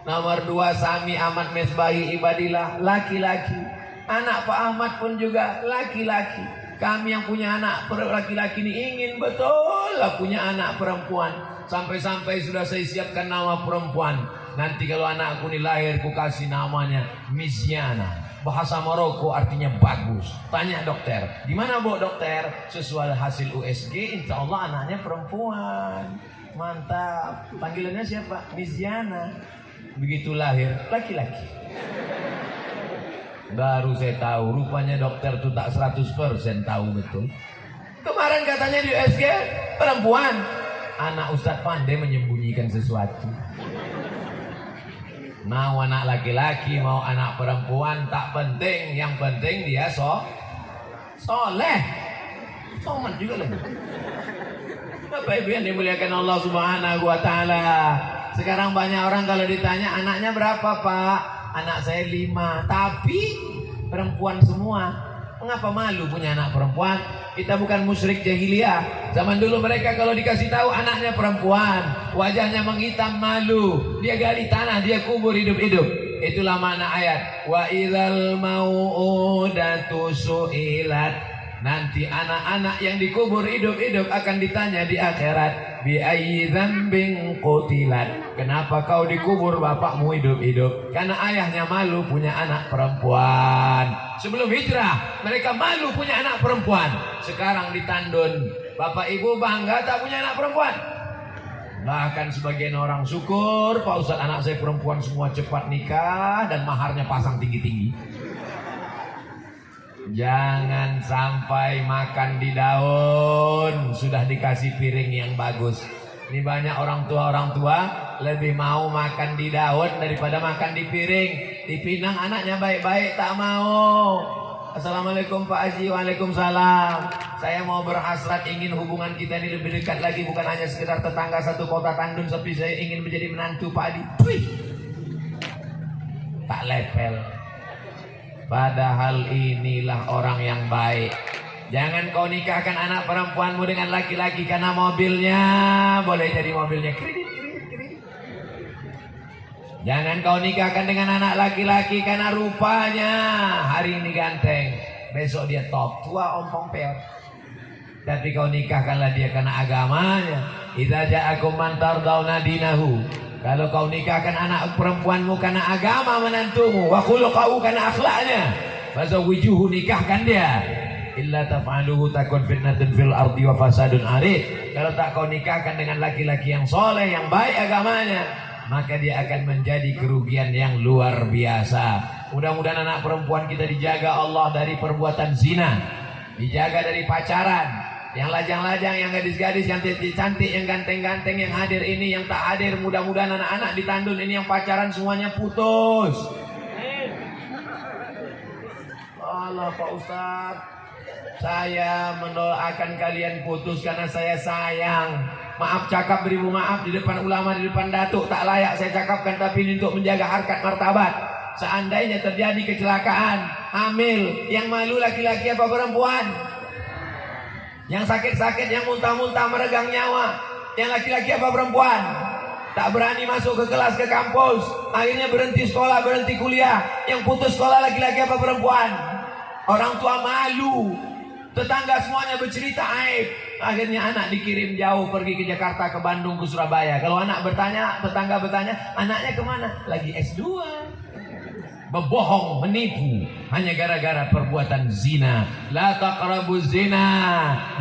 Nomor 2 Sami Ahmad Mesbahi Ibadillah, laki-laki. Anak Pak Ahmad pun juga laki-laki. Kami yang punya anak laki-laki ini ingin betul lah punya anak perempuan. Sampai-sampai sudah saya siapkan nama perempuan. Nanti kalau anakku ini lahir, ku kasih namanya Miziana. Bahasa Maroko artinya bagus. Tanya dokter, di mana Bu dokter? Sesuai hasil USG, insya Allah anaknya perempuan. Mantap. Panggilannya siapa? Miziana. Begitu lahir, laki-laki. Baru saya tahu, rupanya dokter itu tak 100% tahu betul. Kemarin katanya di USG perempuan. Anak Ustadz pandai menyembunyikan sesuatu. Mau anak laki-laki, mau anak perempuan, tak penting. Yang penting dia soleh. Somat juga lagi. Bapak Ibu yang dimuliakan Allah Subhanahu wa taala. Sekarang banyak orang kalau ditanya anaknya berapa Pak? Anak saya 5, tapi perempuan semua. Mengapa malu punya anak perempuan? Kita bukan musyrik jahiliyah. Zaman dulu mereka kalau dikasih tahu anaknya perempuan, wajahnya menghitam malu. Dia gali tanah, dia kubur hidup-hidup. Itulah makna ayat. Wa idzal mau'udatu su'ilat. Nanti anak-anak yang dikubur hidup-hidup akan ditanya di akhirat, bi ayyi dzambin qutilat. Kenapa kau dikubur bapakmu hidup-hidup? Karena ayahnya malu punya anak perempuan. Sebelum hijrah mereka malu punya anak perempuan. Sekarang ditandun, Bapak Ibu bangga tak punya anak perempuan? Bahkan sebagian orang syukur, Pak Ustadz anak saya perempuan semua cepat nikah dan maharnya pasang tinggi-tinggi. Jangan sampai makan di daun sudah dikasih piring yang bagus. Ini banyak orang tua lebih mau makan di daun daripada makan di piring. Dipinang anaknya baik-baik tak mau. Assalamualaikum Pak Haji. Waalaikumsalam. Saya mau berhasrat ingin hubungan kita ini lebih dekat lagi, bukan hanya sekedar tetangga satu kota tandun, tapi saya ingin menjadi menantu Pak Adi. Wih, tak lepel. Padahal inilah orang yang baik. Jangan kau nikahkan anak perempuanmu dengan laki-laki karena mobilnya, boleh jadi mobilnya kredit. Jangan kau nikahkan dengan anak laki-laki karena rupanya hari ini ganteng, besok dia top, tua ompong peot. Tapi kau nikahkanlah dia karena agamanya. Idza ja'akum man tardawna dinahu. Kalau kau nikahkan anak perempuanmu karena agama menantumu, wa khuluquhu karena akhlaknya, fazawwijuhu, nikahkan dia. Illa taf'aluhu takun fitnatun fil ardi wa fasadun arid. Kalau tak kau nikahkan dengan laki-laki yang soleh, yang baik agamanya, maka dia akan menjadi kerugian yang luar biasa. Mudah-mudahan anak perempuan kita dijaga Allah dari perbuatan zina, dijaga dari pacaran, yang lajang-lajang, yang gadis-gadis, yang cantik-cantik, yang ganteng-ganteng, yang hadir ini, yang tak hadir. Mudah-mudahan anak-anak di Tandun ini yang pacaran semuanya putus. Allah Pak Ustadz, saya mendoakan kalian putus karena saya sayang. Maaf cakap beribu maaf di depan ulama, di depan datuk, tak layak saya cakapkan, tapi ini untuk menjaga harkat martabat. Seandainya terjadi kecelakaan, hamil, yang malu laki-laki apa perempuan? Yang sakit-sakit, yang muntah-muntah meregang nyawa, yang laki-laki apa perempuan? Tak berani masuk ke kelas, ke kampus, akhirnya berhenti sekolah, berhenti kuliah. Yang putus sekolah laki-laki apa perempuan? Orang tua malu, tetangga semuanya bercerita aib. Akhirnya anak dikirim jauh, pergi ke Jakarta, ke Bandung, ke Surabaya. Kalau anak bertanya, tetangga bertanya, anaknya kemana? Lagi S2. Berbohong, menipu, hanya gara-gara perbuatan zina. La taqrabuz zina,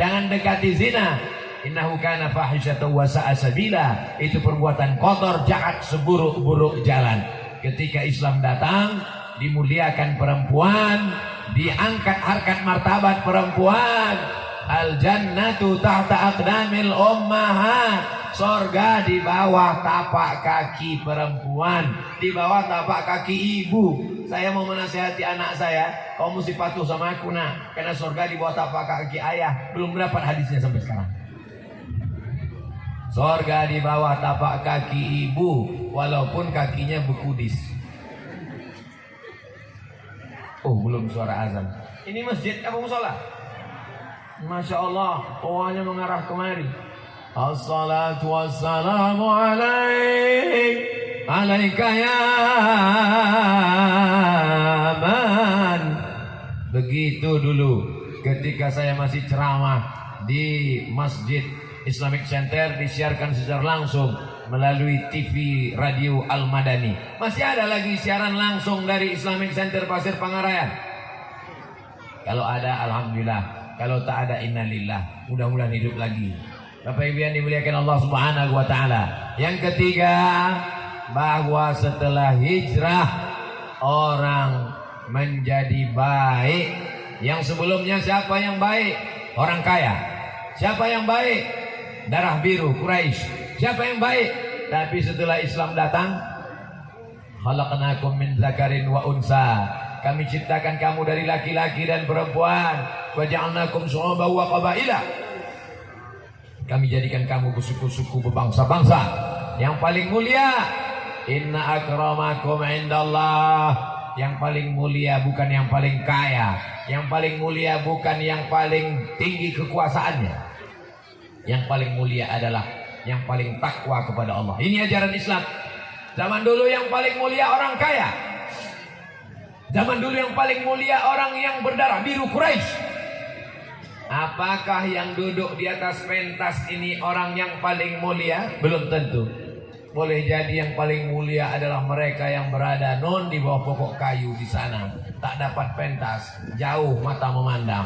jangan dekati zina. Innahu kana fahisyatan wa sa'a sabila. Itu perbuatan kotor, jahat, seburuk-buruk jalan. Ketika Islam datang, dimuliakan perempuan, diangkat harkat martabat perempuan. Al jannatu tahta aqdamil ummahat. Sorga di bawah tapak kaki perempuan, di bawah tapak kaki ibu. Saya mau menasihati anak saya, kau mesti patuh sama aku nak, karena sorga di bawah tapak kaki ayah. Belum dapat hadisnya sampai sekarang. Sorga di bawah tapak kaki ibu, walaupun kakinya bekudis. Oh, belum suara azan. Ini masjid apa musola? Masya Allah, pohonnya mengarah kemari. Assalatu wassalamu alaika ya man. Begitu dulu ketika saya masih ceramah di Masjid Islamic Center, disiarkan secara langsung melalui TV Radio Al-Madani. Masih ada lagi siaran langsung dari Islamic Center Pasir Pangarayan? Kalau ada alhamdulillah, kalau tak ada innalillah. Mudah-mudahan hidup lagi. Bapak Ibu yang dimuliakan Allah Subhanahu wa taala. Yang ketiga, bahwa setelah hijrah orang menjadi baik. Yang sebelumnya siapa yang baik? Orang kaya. Siapa yang baik? Darah biru Quraisy. Siapa yang baik? Tapi setelah Islam datang, khalaqnakum min dzakarin wa unsa. Kami ciptakan kamu dari laki-laki dan perempuan. Wa ja'alnakum syu'uban wa qabaila. Kami jadikan kamu bersuku-suku, berbangsa-bangsa. Yang paling mulia, inna akramakum indallah. Yang paling mulia bukan yang paling kaya. Yang paling mulia bukan yang paling tinggi kekuasaannya. Yang paling mulia adalah yang paling takwa kepada Allah. Ini ajaran Islam. Zaman dulu yang paling mulia orang kaya. Zaman dulu yang paling mulia orang yang berdarah biru Quraisy. Apakah yang duduk di atas pentas ini orang yang paling mulia? Belum tentu. Boleh jadi yang paling mulia adalah mereka yang berada non di bawah pokok kayu di sana, tak dapat pentas, jauh mata memandang.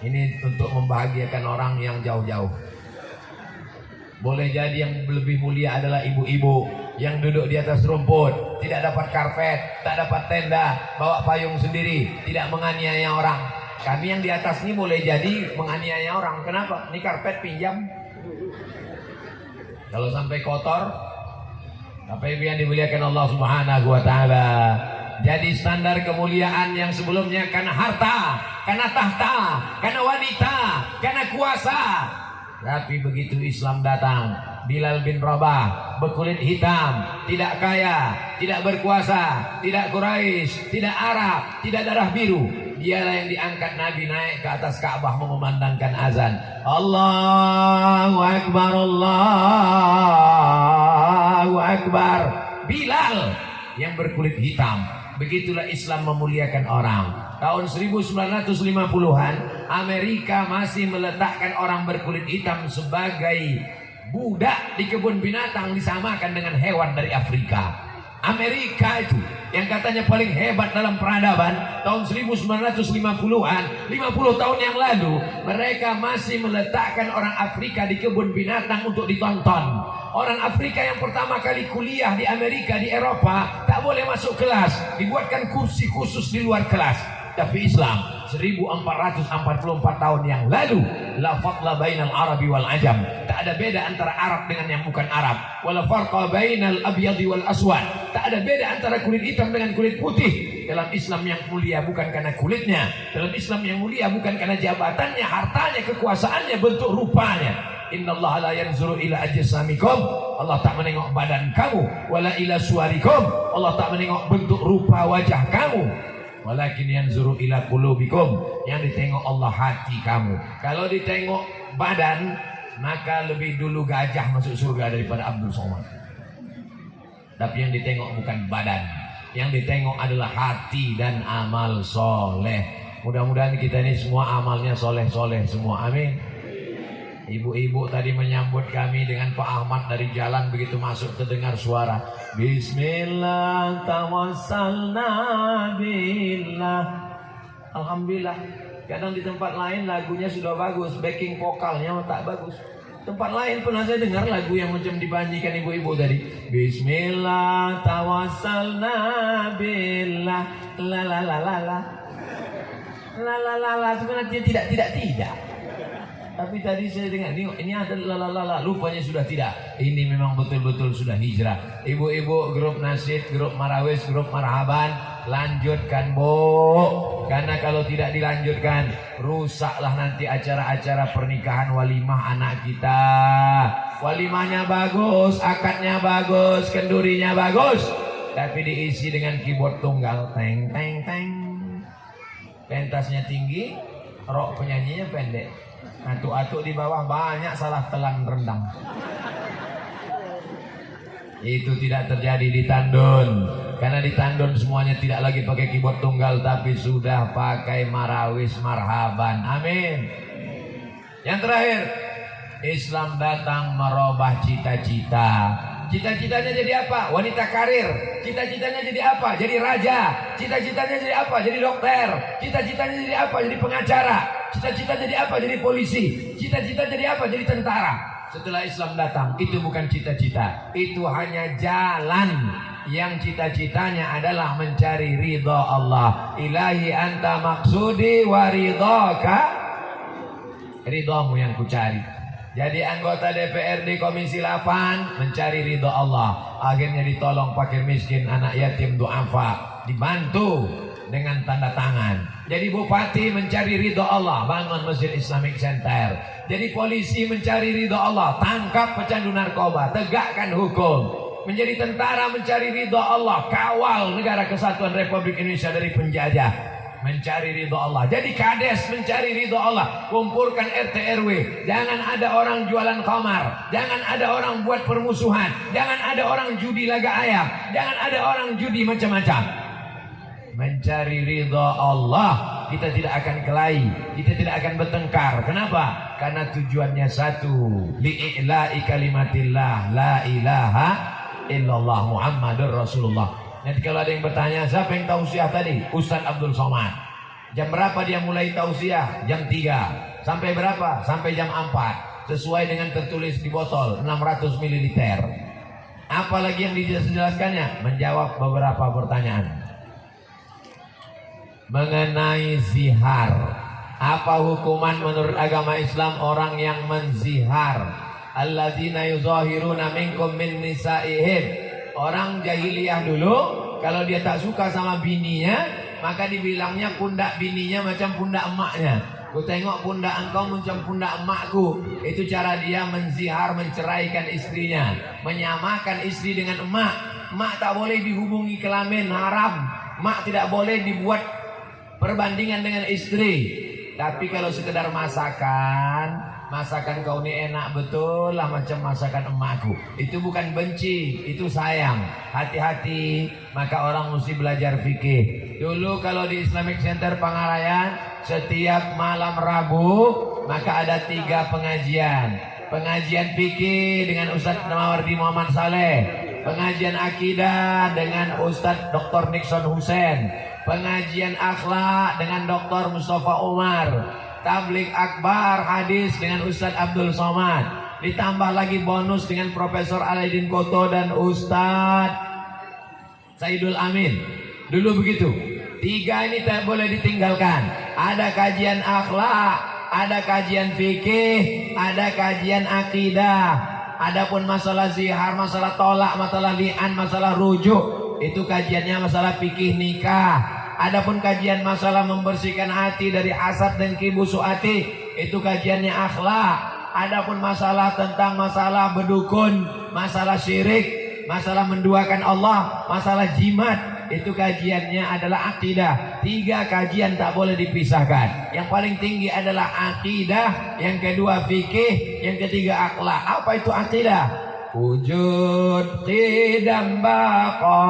Ini untuk membahagiakan orang yang jauh-jauh. Boleh jadi yang lebih mulia adalah ibu-ibu yang duduk di atas rumput, tidak dapat karpet, tak dapat tenda, bawa payung sendiri, tidak menganiaya orang. Kami yang di atas ini boleh jadi menganiaya orang. Kenapa? Ini karpet pinjam. Kalau sampai kotor, Bapak Ibu yang dimuliakan Allah Subhanahu wa taala. Jadi standar kemuliaan yang sebelumnya karena harta, karena tahta, karena wanita, karena kuasa. Tapi begitu Islam datang, Bilal bin Rabah berkulit hitam, tidak kaya, tidak berkuasa, tidak Quraisy, tidak Arab, tidak darah biru. Dialah yang diangkat Nabi naik ke atas Ka'bah memandangkan azan. Allahu Akbar, Allahu Akbar. Bilal yang berkulit hitam. Begitulah Islam memuliakan orang. Tahun 1950-an, Amerika masih meletakkan orang berkulit hitam sebagai budak di kebun binatang, disamakan dengan hewan dari Afrika. Amerika itu yang katanya paling hebat dalam peradaban, tahun 1950-an, 50 tahun yang lalu, mereka masih meletakkan orang Afrika di kebun binatang untuk ditonton. Orang Afrika yang pertama kali kuliah di Amerika, di Eropa, tak boleh masuk kelas, dibuatkan kursi khusus di luar kelas. Tapi Islam 1444 tahun yang lalu, la fadla bainal arabi wal ajam, tak ada beda antara Arab dengan yang bukan Arab. Wala farqa bainal abyadi wal aswad, tak ada beda antara kulit hitam dengan kulit putih. Dalam Islam yang mulia bukan karena kulitnya, dalam Islam yang mulia bukan karena jabatannya, hartanya, kekuasaannya, bentuk rupanya. Innallaha la yanzuru ila ajsamikum, Allah tak menengok badan kamu, wala ila suwarikum, Allah tak menengok bentuk rupa wajah kamu. Walakin yanzuru ila qulubikum, yang ditengok Allah hati kamu. Kalau ditengok badan, maka lebih dulu gajah masuk surga daripada Abdul Somad. Tapi yang ditengok bukan badan, yang ditengok adalah hati dan amal soleh. Mudah-mudahan kita ini semua amalnya soleh-soleh semua, amin. Ibu-ibu tadi menyambut kami dengan Pak Ahmad dari jalan, begitu masuk terdengar suara Bismillah tawassalna billah. Alhamdulillah. Kadang di tempat lain lagunya sudah bagus, backing vokalnya tak bagus. Tempat lain pernah saya dengar lagu yang macam dibanyikan ibu-ibu tadi. Bismillah tawassalna billah, la la la la la, la la la la. Sebenarnya tidak. Tapi tadi saya dengar ini ada lalala, lupanya sudah tidak. Ini memang betul-betul sudah hijrah. Ibu-ibu grup nasyid, grup marawis, grup marhaban, lanjutkan Bu. Karena kalau tidak dilanjutkan, rusaklah nanti acara-acara pernikahan walimah anak kita. Walimahnya bagus, akadnya bagus, kendurinya bagus, tapi diisi dengan keyboard tunggal, teng teng teng. Pentasnya tinggi, rok penyanyinya pendek. Atuk-atuk di bawah banyak salah telan rendang. Itu tidak terjadi di Tandun. Karena di Tandun semuanya tidak lagi pakai keyboard tunggal, tapi sudah pakai marawis marhaban. Amin. Yang terakhir, Islam datang merubah cita-cita. Cita-citanya jadi apa? Wanita karir. Cita-citanya jadi apa? Jadi raja. Cita-citanya jadi apa? Jadi dokter. Cita-citanya jadi apa? Jadi pengacara. Cita-cita jadi apa? Jadi polisi. Cita-cita jadi apa? Jadi tentara. Setelah Islam datang, itu bukan cita-cita, itu hanya jalan. Yang cita-citanya adalah mencari ridha Allah. Ilahi anta maksudi wa ridhaka, ridhamu yang kucari. Jadi anggota DPRD Komisi 8 mencari ridha Allah. Akhirnya ditolong fakir miskin, anak yatim, duafa, dibantu dengan tanda tangan. Jadi bupati mencari ridha Allah, bangun Masjid Islamic Center. Jadi polisi mencari ridha Allah, tangkap pecandu narkoba, tegakkan hukum. Menjadi tentara mencari ridha Allah, kawal negara kesatuan Republik Indonesia dari penjajah, mencari ridha Allah. Jadi kades mencari ridha Allah, kumpulkan RT RW. Jangan ada orang jualan khamar, jangan ada orang buat permusuhan, jangan ada orang judi laga ayam, jangan ada orang judi macam-macam. Mencari ridha Allah, kita tidak akan kelahi, kita tidak akan bertengkar. Kenapa? Karena tujuannya satu, li'ila'i kalimatillah, la ilaha illallah Muhammadur Rasulullah. Nanti kalau ada yang bertanya, siapa yang tausiah tadi? Ustaz Abdul Somad. Jam berapa dia mulai tausiah? Jam 3. Sampai berapa? Sampai jam 4. sesuai dengan tertulis di botol 600 ml. Apalagi yang dijelaskannya? Menjawab beberapa pertanyaan mengenai zihar. Apa hukuman menurut agama Islam orang yang menzihar? Alladzina yuzahiruna minkum min nisaihim. Orang jahiliyah dulu kalau dia tak suka sama bininya, maka dibilangnya pundak bininya macam pundak emaknya. Ku tengok pundak engkau macam pundak emakku. Itu cara dia menzihar, menceraikan istrinya, menyamakan istri dengan emak. Emak tak boleh dihubungi kelamin, haram. Emak tidak boleh dibuat perbandingan dengan istri. Tapi kalau sekedar masakan kau ini enak betul lah macam masakan emakku, itu bukan benci, itu sayang. Hati-hati, maka orang mesti belajar fikih. Dulu kalau di Islamic Center Pangarayan, setiap malam Rabu maka ada 3 pengajian. Pengajian fikih dengan Ustadz Mawardi Muhammad Saleh, pengajian akidah dengan Ustadz Dr. Nixon Hussein, pengajian akhlak dengan Dr. Mustafa Umar, tablik akbar hadis dengan Ustadz Abdul Somad, ditambah lagi bonus dengan Profesor Alaidin Koto dan Ustadz Saidul Amin. Dulu begitu. 3 ini tak boleh ditinggalkan. Ada kajian akhlak, ada kajian fikih, ada kajian akidah. Adapun masalah zihar, masalah tolak, masalah li'an, masalah rujuk, itu kajiannya masalah fikih nikah. Adapun kajian masalah membersihkan hati dari hasad dan kibusu hati, itu kajiannya akhlak. Adapun masalah tentang masalah bedukun, masalah syirik, masalah menduakan Allah, masalah jimat, itu kajiannya adalah akidah. 3 kajian tak boleh dipisahkan. Yang paling tinggi adalah akidah, yang kedua fikih, yang ketiga akhlak. Apa itu akidah? Wujud qidam baqa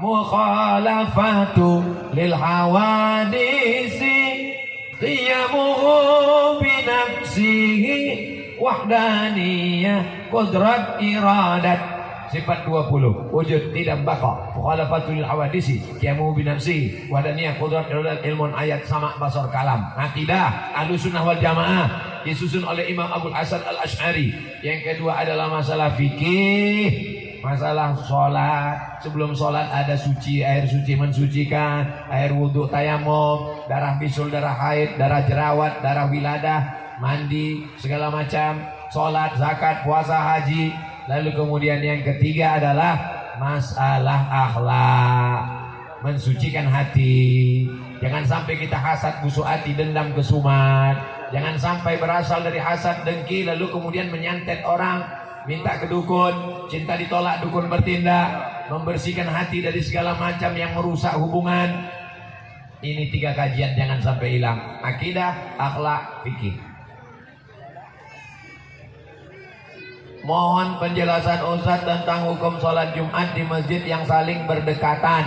mukhalafatu lil hawadisi qiyamuhu binafsihi wahdaniyah qudrat iradat. Sifat 20. Wujud tidak baqa mukhalafatul hawadisi qiyamuhu binafsihi wahdaniyah qudrat iradat. Ilmun ayat sama basar kalam. Akidah Ahlussunnah wal Jamaah disusun oleh Imam Abdul Hasan Al-Asy'ari. Yang kedua adalah masalah fikih, masalah sholat. Sebelum sholat ada suci, air suci mensucikan, air wudhu tayamum, darah bisul, darah haid, darah jerawat, darah wiladah, mandi, segala macam, sholat, zakat, puasa, haji. Lalu kemudian yang ketiga adalah masalah akhlak, mensucikan hati. Jangan sampai kita hasad, busuk hati, dendam, kesumat. Jangan sampai berasal dari hasad, dengki, lalu kemudian menyantet orang, minta ke dukun, cinta ditolak, dukun bertindak. Membersihkan hati dari segala macam yang merusak hubungan. Ini 3 kajian jangan sampai hilang. Akidah, akhlak, fikih. Mohon penjelasan Ustaz tentang hukum sholat Jumat di masjid yang saling berdekatan.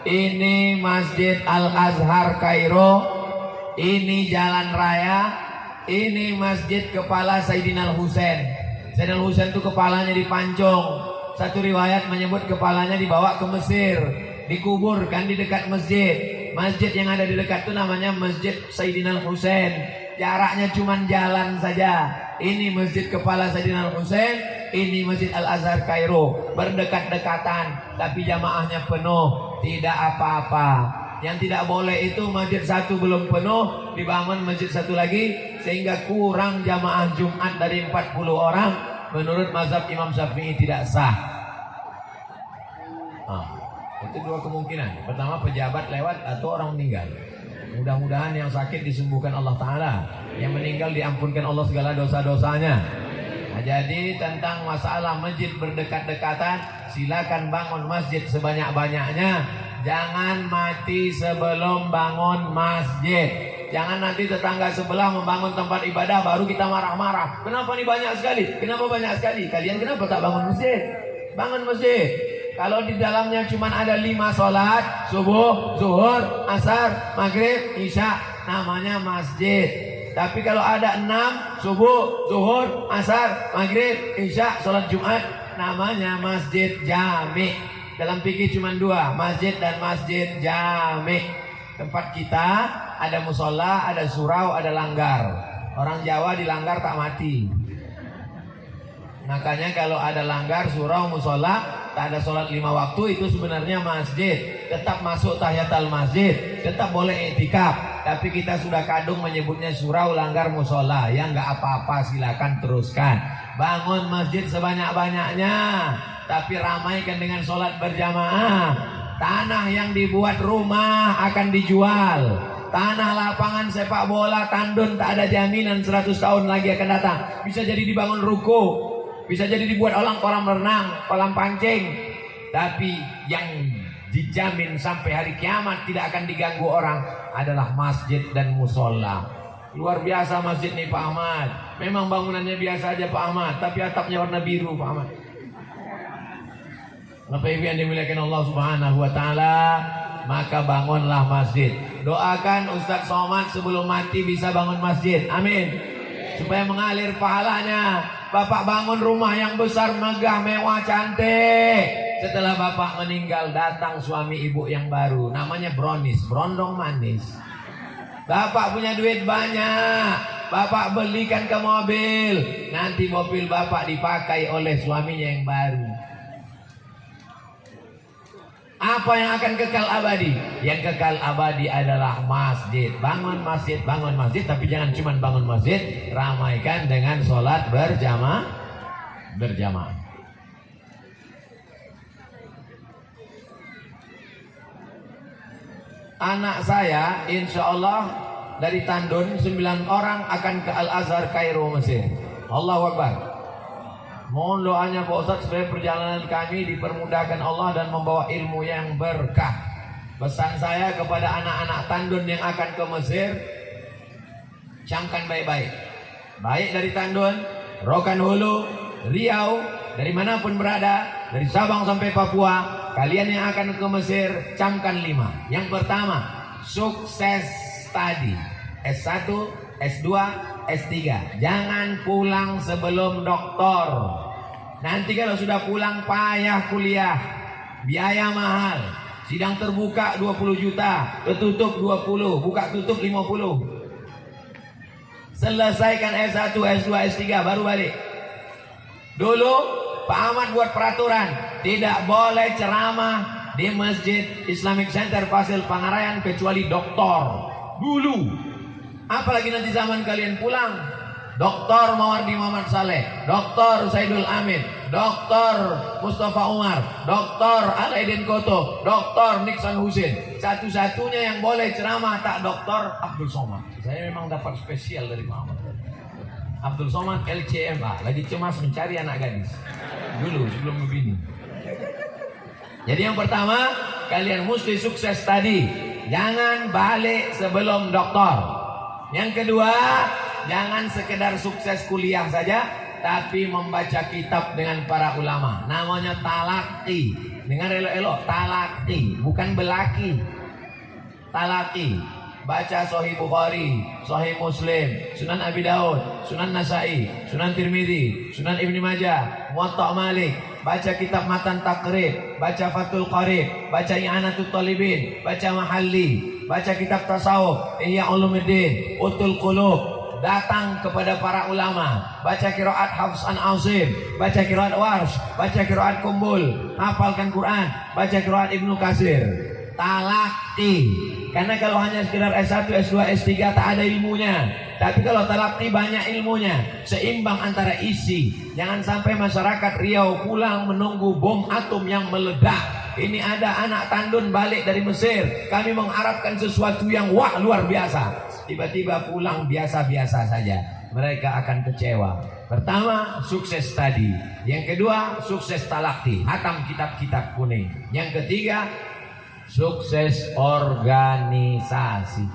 Ini Masjid Al-Azhar Kairo, ini Jalan Raya, ini Masjid Kepala Sayyidina Al-Husain. Sayyidina Al-Husain itu kepalanya dipancung. Satu riwayat menyebut kepalanya dibawa ke Mesir, dikuburkan di dekat masjid. Masjid yang ada di dekat itu namanya Masjid Sayyidina Al-Husain. Jaraknya cuma jalan saja. Ini Masjid Kepala Sayyidina Al-Husain, ini Masjid Al-Azhar Kairo. Berdekat-dekatan, tapi jamaahnya penuh, tidak apa-apa. Yang tidak boleh itu masjid satu belum penuh, dibangun masjid satu lagi, sehingga kurang jamaah Jumat dari 40 orang. Menurut mazhab Imam Syafi'i tidak sah. Itu 2 kemungkinan. Pertama, pejabat lewat atau orang meninggal. Mudah-mudahan yang sakit disembuhkan Allah Ta'ala, yang meninggal diampunkan Allah segala dosa-dosanya. Nah, jadi tentang masalah masjid berdekat-dekatan, silakan bangun masjid sebanyak-banyaknya. Jangan mati sebelum bangun masjid. Jangan nanti tetangga sebelah membangun tempat ibadah baru kita marah-marah. Kenapa nih banyak sekali? Kenapa banyak sekali? Kalian kenapa tak bangun masjid? Bangun masjid. Kalau di dalamnya cuma ada 5 sholat, subuh, zuhur, asar, maghrib, isya, namanya masjid. Tapi kalau ada 6, subuh, zuhur, asar, maghrib, isya, sholat Jumat, namanya masjid jami. Dalam fikih cuma 2, masjid dan masjid jami. Tempat kita ada musola, ada surau, ada langgar. Orang Jawa di langgar tak mati. Makanya kalau ada langgar, surau, musola, tak ada sholat 5 waktu, itu sebenarnya masjid. Tetap masuk tahiyatul masjid, tetap boleh iktikaf. Tapi kita sudah kadung menyebutnya surau, langgar, musola. Ya nggak apa-apa, silakan teruskan. Bangun masjid sebanyak-banyaknya, tapi ramaikan dengan sholat berjamaah. Tanah yang dibuat rumah akan dijual. Tanah lapangan sepak bola tandun tak ada jaminan 100 tahun lagi akan datang. Bisa jadi dibangun ruko, bisa jadi dibuat kolam renang, kolam pancing. Tapi yang dijamin sampai hari kiamat tidak akan diganggu orang adalah masjid dan musola. Luar biasa masjid nih Pak Ahmad. Memang bangunannya biasa aja Pak Ahmad, tapi atapnya warna biru Pak Ahmad. Bapak Ibu yang dimuliakan Allah Subhanahu wa taala, maka bangunlah masjid. Doakan Ustadz Somad sebelum mati bisa bangun masjid. Amin. Supaya mengalir pahalanya. Bapak bangun rumah yang besar, megah, mewah, cantik. Setelah Bapak meninggal, datang suami ibu yang baru. Namanya Bronis, berondong manis. Bapak punya duit banyak, Bapak belikan ke mobil. Nanti mobil Bapak dipakai oleh suaminya yang baru. Apa yang akan kekal abadi? Yang kekal abadi adalah masjid. Bangun masjid, tapi jangan cuma bangun masjid, ramaikan dengan sholat berjamaah. Anak saya insya Allah dari Tandun 9 orang akan ke Al-Azhar Kairo Mesir. Allahu Akbar. Mohon doanya Pak Ustadz supaya perjalanan kami dipermudahkan Allah dan membawa ilmu yang berkah. Pesan saya kepada anak-anak Tandun yang akan ke Mesir, camkan baik-baik. Baik dari Tandun, Rokan Hulu, Riau, dari manapun berada, dari Sabang sampai Papua, kalian yang akan ke Mesir, camkan 5. Yang pertama, sukses study. S1, S2, S3. Jangan pulang sebelum doktor. Nanti kalau sudah pulang payah kuliah, biaya mahal. Sidang terbuka 20 juta, tertutup 20, buka tutup 50. Selesaikan S1, S2, S3 baru balik. Dulu Pak Ahmad buat peraturan, tidak boleh ceramah di Masjid Islamic Center Fasil Pangarayan kecuali doktor. Dulu. Apalagi nanti zaman kalian pulang, Dr. Mawardi Muhammad Saleh, Dr. Saidul Amin, Dr. Mustafa Umar, Dr. Alaidin Koto, Dr. Nixon Husin. Satu-satunya yang boleh ceramah tak Dr. Abdul Somad. Saya memang dapat spesial dari Pak Ahmad. Abdul Somad LCMA, lagi cemas mencari anak gadis. Dulu sebelum begini. Jadi yang pertama, kalian mesti sukses tadi. Jangan balik sebelum doktor. Yang kedua, jangan sekedar sukses kuliah saja, tapi membaca kitab dengan para ulama. Namanya talaki. Dengar elok-elok, talaki, bukan belaki. Talaki. Baca Sahih Bukhari, Sahih Muslim, Sunan Abi Daud, Sunan Nasai, Sunan Tirmidzi, Sunan Ibnu Majah, Muwatta Malik. Baca kitab Matan Taqrib, baca Fathul Qarib, baca I'anatul Talibin, baca Mahalli, baca kitab tasawuf, Ihya Ulumuddin, Utul Qulub. Datang kepada para ulama, baca qiraat Hafs an Asim, baca qiraat Warsh, baca qiraat Kumbul, hafalkan Quran, baca qiraat Ibnu Katsir. Talaki. Karena kalau hanya sekedar S1, S2, S3 tak ada ilmunya. Tapi kalau talaki banyak ilmunya, seimbang antara isi. Jangan sampai masyarakat Riau pulang menunggu bom atom yang meledak. Ini ada anak Tandun balik dari Mesir, kami mengharapkan sesuatu yang wah luar biasa. Tiba-tiba pulang biasa-biasa saja. Mereka akan kecewa. Pertama, sukses tadi. Yang kedua, sukses talaki, hatam kitab-kitab kuning. Yang ketiga, sukses organisasi.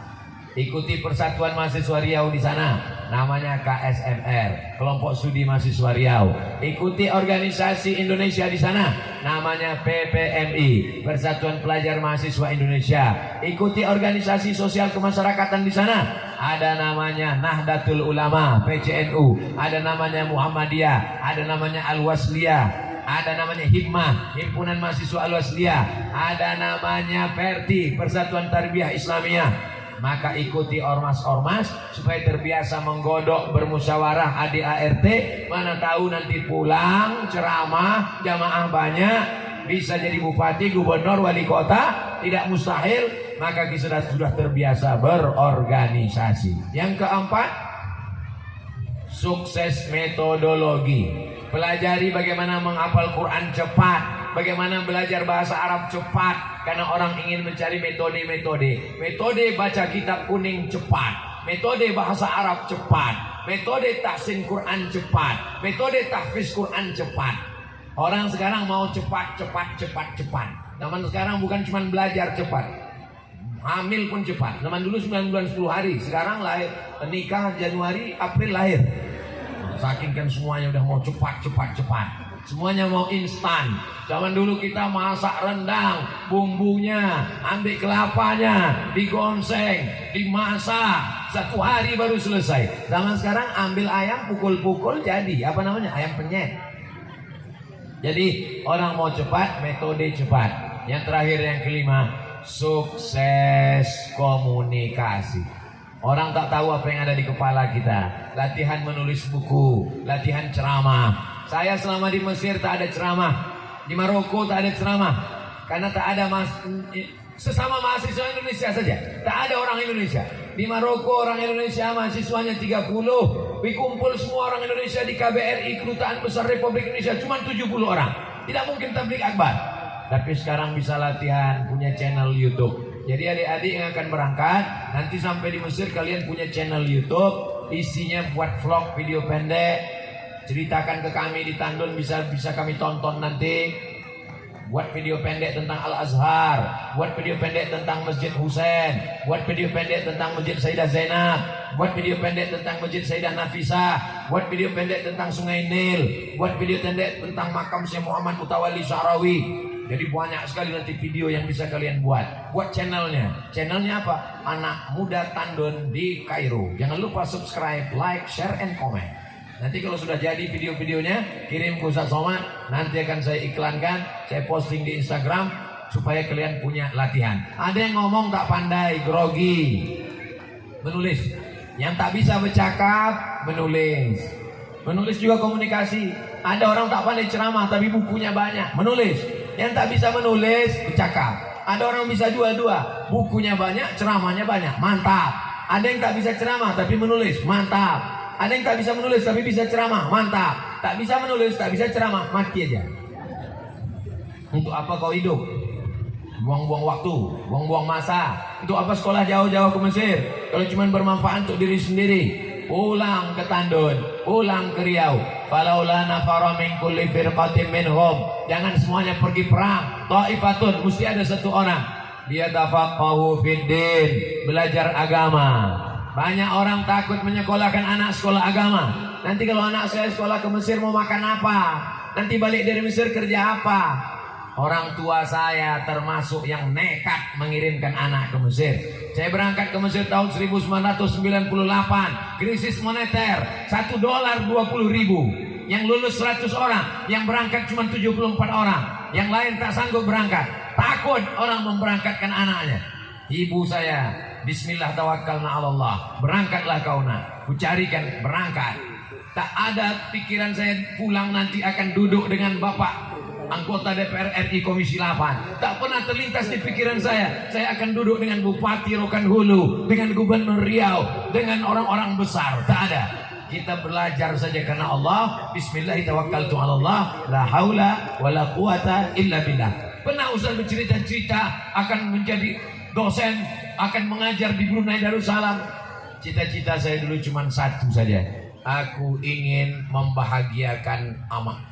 Ikuti Persatuan Mahasiswa Riau di sana, namanya KSMR, Kelompok Studi Mahasiswa Riau. Ikuti organisasi Indonesia di sana, namanya PPMI, Persatuan Pelajar Mahasiswa Indonesia. Ikuti organisasi sosial kemasyarakatan di sana, ada namanya Nahdlatul Ulama, PCNU, ada namanya Muhammadiyah, ada namanya Al-Wasliyah, ada namanya Hikmah, Himpunan Mahasiswa Al-Wasliyah, ada namanya PERTI, Persatuan Tarbiyah Islamiyah, maka ikuti ormas-ormas supaya terbiasa menggodok, bermusyawarah, ADART. Mana tahu nanti pulang ceramah, jamaah banyak, bisa jadi bupati, gubernur, wali kota, tidak mustahil. Maka kita sudah terbiasa berorganisasi. Yang keempat, sukses metodologi. Pelajari bagaimana menghafal Quran cepat, bagaimana belajar bahasa Arab cepat, karena orang ingin mencari metode-metode. Metode baca kitab kuning cepat, metode bahasa Arab cepat, metode tahsin Quran cepat, metode tahfiz Quran cepat. Orang sekarang mau cepat. Zaman sekarang bukan cuma belajar cepat, hamil pun cepat. Zaman dulu 9 bulan 10 hari, sekarang lahir, nikah Januari, April lahir. Saking kan semuanya udah mau cepat. Semuanya mau instan. Zaman dulu kita masak rendang, bumbunya, ambil kelapanya, digonseng, dimasak, 1 hari baru selesai. Zaman sekarang ambil ayam, pukul-pukul jadi, apa namanya? Ayam penyet. Jadi orang mau cepat, metode cepat. Yang terakhir, yang kelima, sukses komunikasi. Orang tak tahu apa yang ada di kepala kita. Latihan menulis buku, latihan ceramah. Saya selama di Mesir tak ada ceramah, di Maroko tak ada ceramah, karena tak ada sesama mahasiswa Indonesia saja. Tak ada orang Indonesia. Di Maroko orang Indonesia mahasiswanya 30. Dikumpul semua orang Indonesia di KBRI, Kedutaan Besar Republik Indonesia, cuma 70 orang. Tidak mungkin tabligh akbar. Tapi sekarang bisa latihan, punya channel YouTube. Jadi adik-adik yang akan berangkat, nanti sampai di Mesir kalian punya channel YouTube, isinya buat vlog, video pendek, ceritakan ke kami di Tandun, bisa kami tonton nanti. Buat video pendek tentang Al-Azhar, buat video pendek tentang Masjid Husain, buat video pendek tentang Masjid Sayyidah Zainab, buat video pendek tentang Masjid Sayyidah Nafisah, buat video pendek tentang Sungai Nil, buat video pendek tentang makam Syekh Muhammad Mutawalli Sya'rawi. Jadi banyak sekali nanti video yang bisa kalian buat. Buat channelnya. Channelnya apa? Anak Muda Tandun di Kairo. Jangan lupa subscribe, like, share, and comment. Nanti kalau sudah jadi video-videonya, kirim ke Ustaz Somad. Nanti akan saya iklankan, saya posting di Instagram, supaya kalian punya latihan. Ada yang ngomong tak pandai, grogi, menulis. Yang tak bisa bercakap, menulis. Menulis juga komunikasi. Ada orang tak pandai ceramah, tapi bukunya banyak, menulis. Yang tak bisa menulis, bercakap. Ada orang bisa dua-dua, bukunya banyak, ceramahnya banyak, mantap. Ada yang tak bisa ceramah tapi menulis, mantap. Ada yang tak bisa menulis tapi bisa ceramah, mantap. Tak bisa menulis, tak bisa ceramah, mati aja. Untuk apa kau hidup? Buang-buang waktu, buang-buang masa. Untuk apa sekolah jauh-jauh ke Mesir kalau cuma bermanfaat untuk diri sendiri? Pulang ke Tandun, pulang ke Riau. Falaula nafara min kulli firqatin minhum. Jangan semuanya pergi perang. Ta'ifatun, mesti ada satu orang. Dia tafaqahu fiddin, belajar agama. Banyak orang takut menyekolahkan anak sekolah agama. Nanti kalau anak saya sekolah ke Mesir mau makan apa? Nanti balik dari Mesir kerja apa? Orang tua saya termasuk yang nekat mengirimkan anak ke Mesir. Saya berangkat ke Mesir tahun 1998. Krisis moneter, $1 20.000. Yang lulus 100 orang, yang berangkat cuma 74 orang. Yang lain tak sanggup berangkat. Takut orang memberangkatkan anaknya. Ibu saya, bismillah tawakkalna 'ala Allah. Berangkatlah kau nak. Kucarikan berangkat. Tak ada pikiran saya pulang nanti akan duduk dengan bapak anggota DPR RI Komisi 8. Tak pernah terlintas di pikiran saya akan duduk dengan Bupati Rokan Hulu, dengan Gubernur Riau, dengan orang-orang besar. Tak ada. Kita belajar saja karena Allah. Bismillahirrahmanirrahim. La haula wa la quwata illa billah. Pernah Ustaz bercerita-cerita akan menjadi dosen, akan mengajar di Brunei Darussalam. Cita-cita saya dulu cuma satu saja. Aku ingin membahagiakan amak.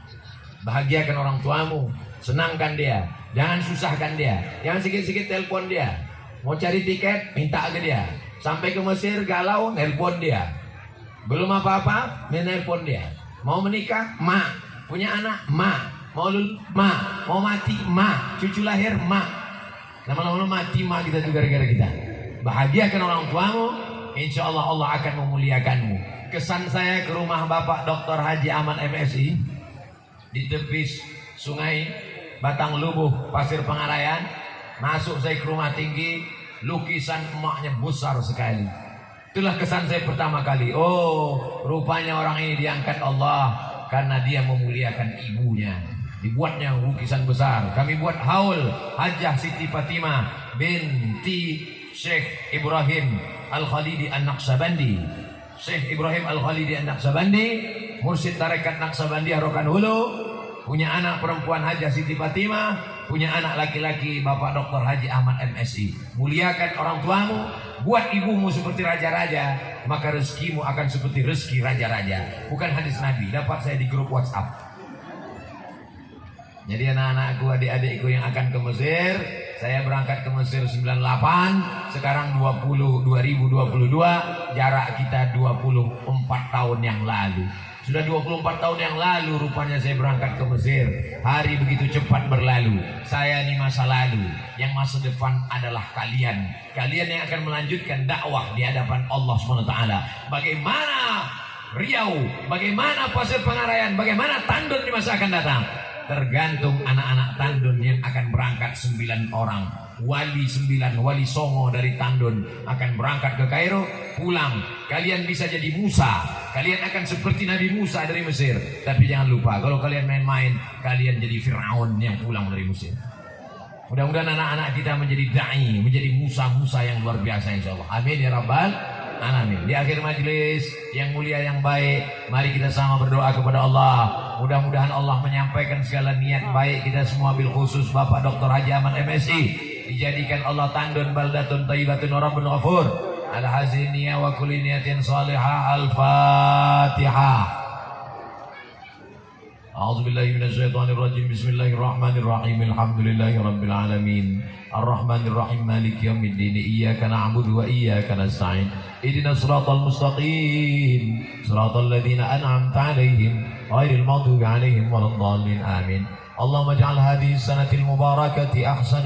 Bahagiakan orang tuamu, senangkan dia, jangan susahkan dia, jangan sikit-sikit telepon dia. Mau cari tiket, minta ke dia. Sampai ke Mesir galau, nelpon dia. Belum apa-apa, menelpon dia. Mau menikah, ma. Punya anak, ma. Mau ma. Mau mati, ma. Cucu lahir, ma. Lama-lama mati, ma kita juga gara-gara kita. Bahagiakan orang tuamu, insya Allah Allah akan memuliakanmu. Kesan saya ke rumah Bapak Dr. Haji Aman MSI di tepi sungai Batang Lubuh, Pasir Pengarayan. Masuk saya ke rumah tinggi, lukisan emaknya besar sekali. Itulah kesan saya pertama kali. Oh, rupanya orang ini diangkat Allah karena dia memuliakan ibunya. Dibuatnya lukisan besar. Kami buat haul Hajjah Siti Fatimah binti Syekh Ibrahim Al-Khalidi An-Naqsabandi. Syekh Ibrahim Al-Khalidi An-Naqsabandi, mursyid tarekat Naqsabandi Rokan Hulu, punya anak perempuan Hajjah Siti Fatimah, punya anak laki-laki Bapak Dr. Haji Ahmad MSI. Muliakan orang tuamu, buat ibumu seperti raja-raja, maka rezekimu akan seperti rezeki raja-raja. Bukan hadis Nabi, dapat saya di grup WhatsApp. Jadi anak-anakku, adik-adikku yang akan ke Mesir, saya berangkat ke Mesir 98, sekarang 2022, jarak kita 24 tahun yang lalu. Sudah 24 tahun yang lalu rupanya saya berangkat ke Mesir. Hari begitu cepat berlalu. Saya ini masa lalu, yang masa depan adalah kalian. Kalian yang akan melanjutkan dakwah di hadapan Allah SWT. Bagaimana Riau, bagaimana Pasir Pengarayan, bagaimana Tandun di masa akan datang, tergantung anak-anak Tandun yang akan berangkat 9 orang. Wali 9, wali songo dari Tandun akan berangkat ke Kairo, pulang. Kalian bisa jadi Musa, kalian akan seperti Nabi Musa dari Mesir. Tapi jangan lupa, kalau kalian main-main, kalian jadi Fir'aun yang pulang dari Mesir. Mudah-mudahan anak-anak kita menjadi da'i, menjadi Musa-Musa yang luar biasa insyaAllah. Amin ya Rabbal Alamin. Di akhir majelis yang mulia yang baik, mari kita sama berdoa kepada Allah. Mudah-mudahan Allah menyampaikan segala niat baik kita semua, bil khusus Bapak Dr. Haji Ahmad MSI, dijadikan Allah Tandun baldatun thayyibatun rabbun ghafur. Al-haziniyah wa kulli niyatin salihah. Al-Fatihah. A'udzubillahi minasyaitonirrajim. Bismillahirrahmanirrahim. Alhamdulillahi rabbil alamin. Ar-Rahmanirrahim. Maliki yaumiddin. Iyyaka na'budu wa iyyaka nasta'in. Ihdinas siratal mustaqim. Siratal ladzina an'amta 'alaihim ghairil maghdubi 'alaihim waladdallin. Amin. Allahumma ij'al hadhihi sanatil mubarakati ahsanu